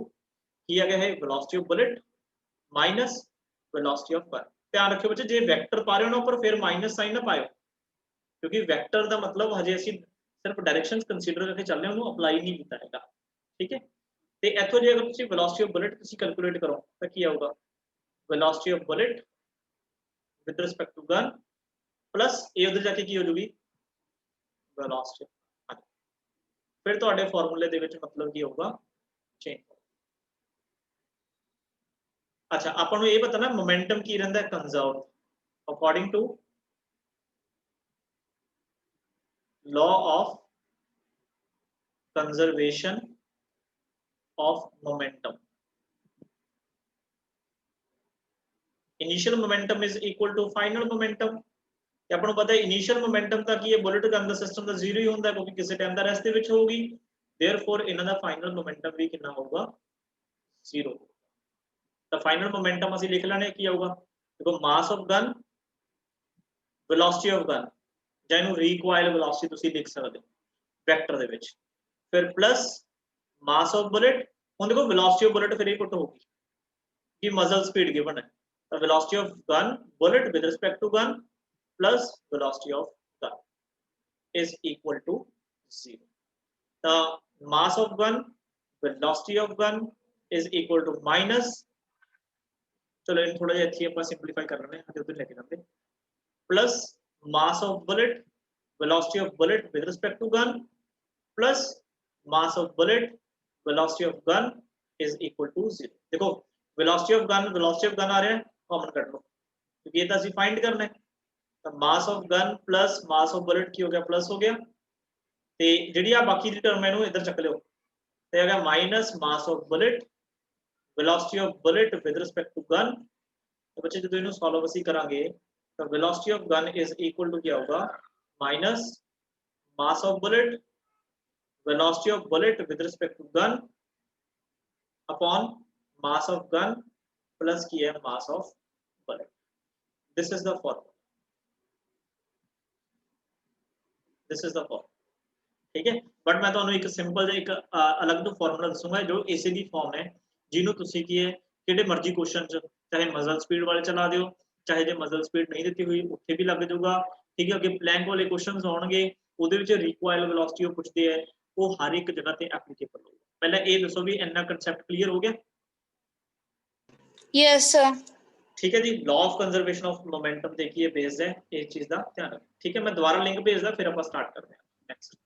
किया गया है velocity of bullet minus velocity of gun. ध्यान रखियो बच्चे जे वेक्टर पा रहे हो ना ऊपर फिर माइनस साइन ना पायो, क्योंकि वेक्टर का मतलब हजे ਅਸੀਂ सिर्फ डायरेक्शंस कंसीडर करके चल रहे हैं, ਉਹਨੂੰ ਅਪਲਾਈ ਨਹੀਂ ਕੀਤਾ ਹੈਗਾ। ठीक है, ਤੇ ਇੱਥੋਂ ਜੇ ਅਗਰ ਤੁਸੀਂ वेलोसिटी ऑफ बुलेट ਤੁਸੀਂ ਕੈਲਕੂਲੇਟ ਕਰੋ ਤਾਂ ਕੀ ਆਊਗਾ, velocity of bullet with respect to gun plus ਇਹ ਉਧਰ ਜਾ ਕੇ ਕੀ ਹੋ ਜੂਗੀ वेलोसिटी। ਫਿਰ ਤੁਹਾਡੇ ਫਾਰਮੂਲੇ ਦੇ ਵਿੱਚ ਮਤਲਬ ਕੀ ਹੋਊਗਾ, चेंज। अच्छा अपन को ये पता ना मोमेंटम की रहता है conserve according to law of conservation of momentum. Initial momentum is equal to final momentum. अपन को पता है इनिशियल मोमेंटम का की है बुलेट गन का सिस्टम का जीरो ही होता है, क्योंकि किसी टाइम का रस्ते में होगी, देयरफॉर इन्हां दा फाइनल मोमेंटम भी कितना होगा, जीरो। तो फाइनल मोमेंटम ਅਸੀਂ ਲਿਖ ਲੈਣੇ ਕੀ ਆਊਗਾ, ਦੇਖੋ ਮਾਸ of gun velocity of gun ਜਾਂ ਇਹਨੂੰ ਰੀਕੁਆਇਲ ਵੈਲੋਸਿਟੀ ਤੁਸੀਂ ਲਿਖ ਸਕਦੇ ਹੋ ਵੈਕਟਰ ਦੇ ਵਿੱਚ, ਫਿਰ ਪਲੱਸ ਮਾਸ ਆਫ ਬੁਲੇਟ। ਹੁਣ ਦੇਖੋ ਵੈਲੋਸਿਟੀ ਆਫ ਬੁਲੇਟ ਫਿਰ ਇਹ ਪੁੱਟ ਹੋਊਗੀ ਕਿ ਮਜ਼ਲ ਸਪੀਡ ਗਿਵਨ ਹੈ, ਤਾਂ velocity of gun bullet with respect to gun plus velocity of gun is equal to 0। तो mass of gun velocity of gun is equal to minus, चलो इन थोड़ा जिहा इत्थे आपां सिंपलीफाई कर लेंगे, अगे उधर लेके जांदे, plus mass of bullet velocity of bullet with respect to gun plus mass of bullet velocity of gun is equal to 0। देखो वेलोसिटी ऑफ गन आ रहा है, कॉमन कर लो क्योंकि ये तो असं फाइंड करना है। तो mass of gun plus mass of bullet की हो गया, प्लस हो गया, ते जिहड़ी आ बाकी दी टर्म इहनूं इधर चक लियो, ते आ गया minus mass of bullet velocity of bullet with respect to gun. तो बच्चे जो इहनूं सॉल्व असीं करांगे तो velocity of gun is equal to क्या होगा, minus mass of bullet velocity of bullet with respect to gun upon mass of gun plus की है mass of bullet. This is the formula, this is the formula. ठीक है, but मैं ਤੁਹਾਨੂੰ ਇੱਕ simple ਜਿਹਾ ਇੱਕ ਅਲੱਗ ਤੋਂ ਫਾਰਮੂਲਾ ਦੱਸੂਗਾ ਜੋ ਇਸੇ ਦੀ ਫਾਰਮ ਹੈ, ਜਿਹਨੂੰ ਤੁਸੀਂ ਕੀ ਹੈ ਕਿਹੜੇ ਮਰਜ਼ੀ ਕੁਐਸਚਨ ਚ ਚਾਹੇ ਮਜ਼ਲ ਸਪੀਡ ਵਾਲੇ ਚਲਾ ਦਿਓ, ਚਾਹੇ ਜੇ ਮਜ਼ਲ ਸਪੀਡ ਨਹੀਂ ਦਿੱਤੀ ਹੋਈ ਉੱਥੇ ਵੀ ਲੱਗ ਜਾਊਗਾ। ਠੀਕ ਹੈ, ਅੱਗੇ ਪਲੈਂਕ ਵਾਲੇ ਕੁਐਸਚਨਸ ਆਉਣਗੇ ਉਹਦੇ ਵਿੱਚ ਰਿਕੁਆਇਰਡ ਵੈਲੋਸਿਟੀ ਉਹ ਪੁੱਛਦੇ ਆ, ਉਹ ਹਰ ਇੱਕ ਜਗ੍ਹਾ ਤੇ ਐਪਲੀਕੇਬਲ ਹੋਊਗਾ। ਪਹਿਲਾਂ ਇਹ ਦੱਸੋ ਵੀ ਇੰਨਾ ਕਨਸੈਪਟ ਕਲੀਅਰ ਹੋ ਗਿਆ? Yes sir. ठीक है जी, law of conservation of momentum देखिए बेस्ड है इस चीज का ध्यान रखें। ठीक है, मैं दोबारा लिंक भेजदा फिर अपन स्टार्ट करते हैं नेक्स्ट।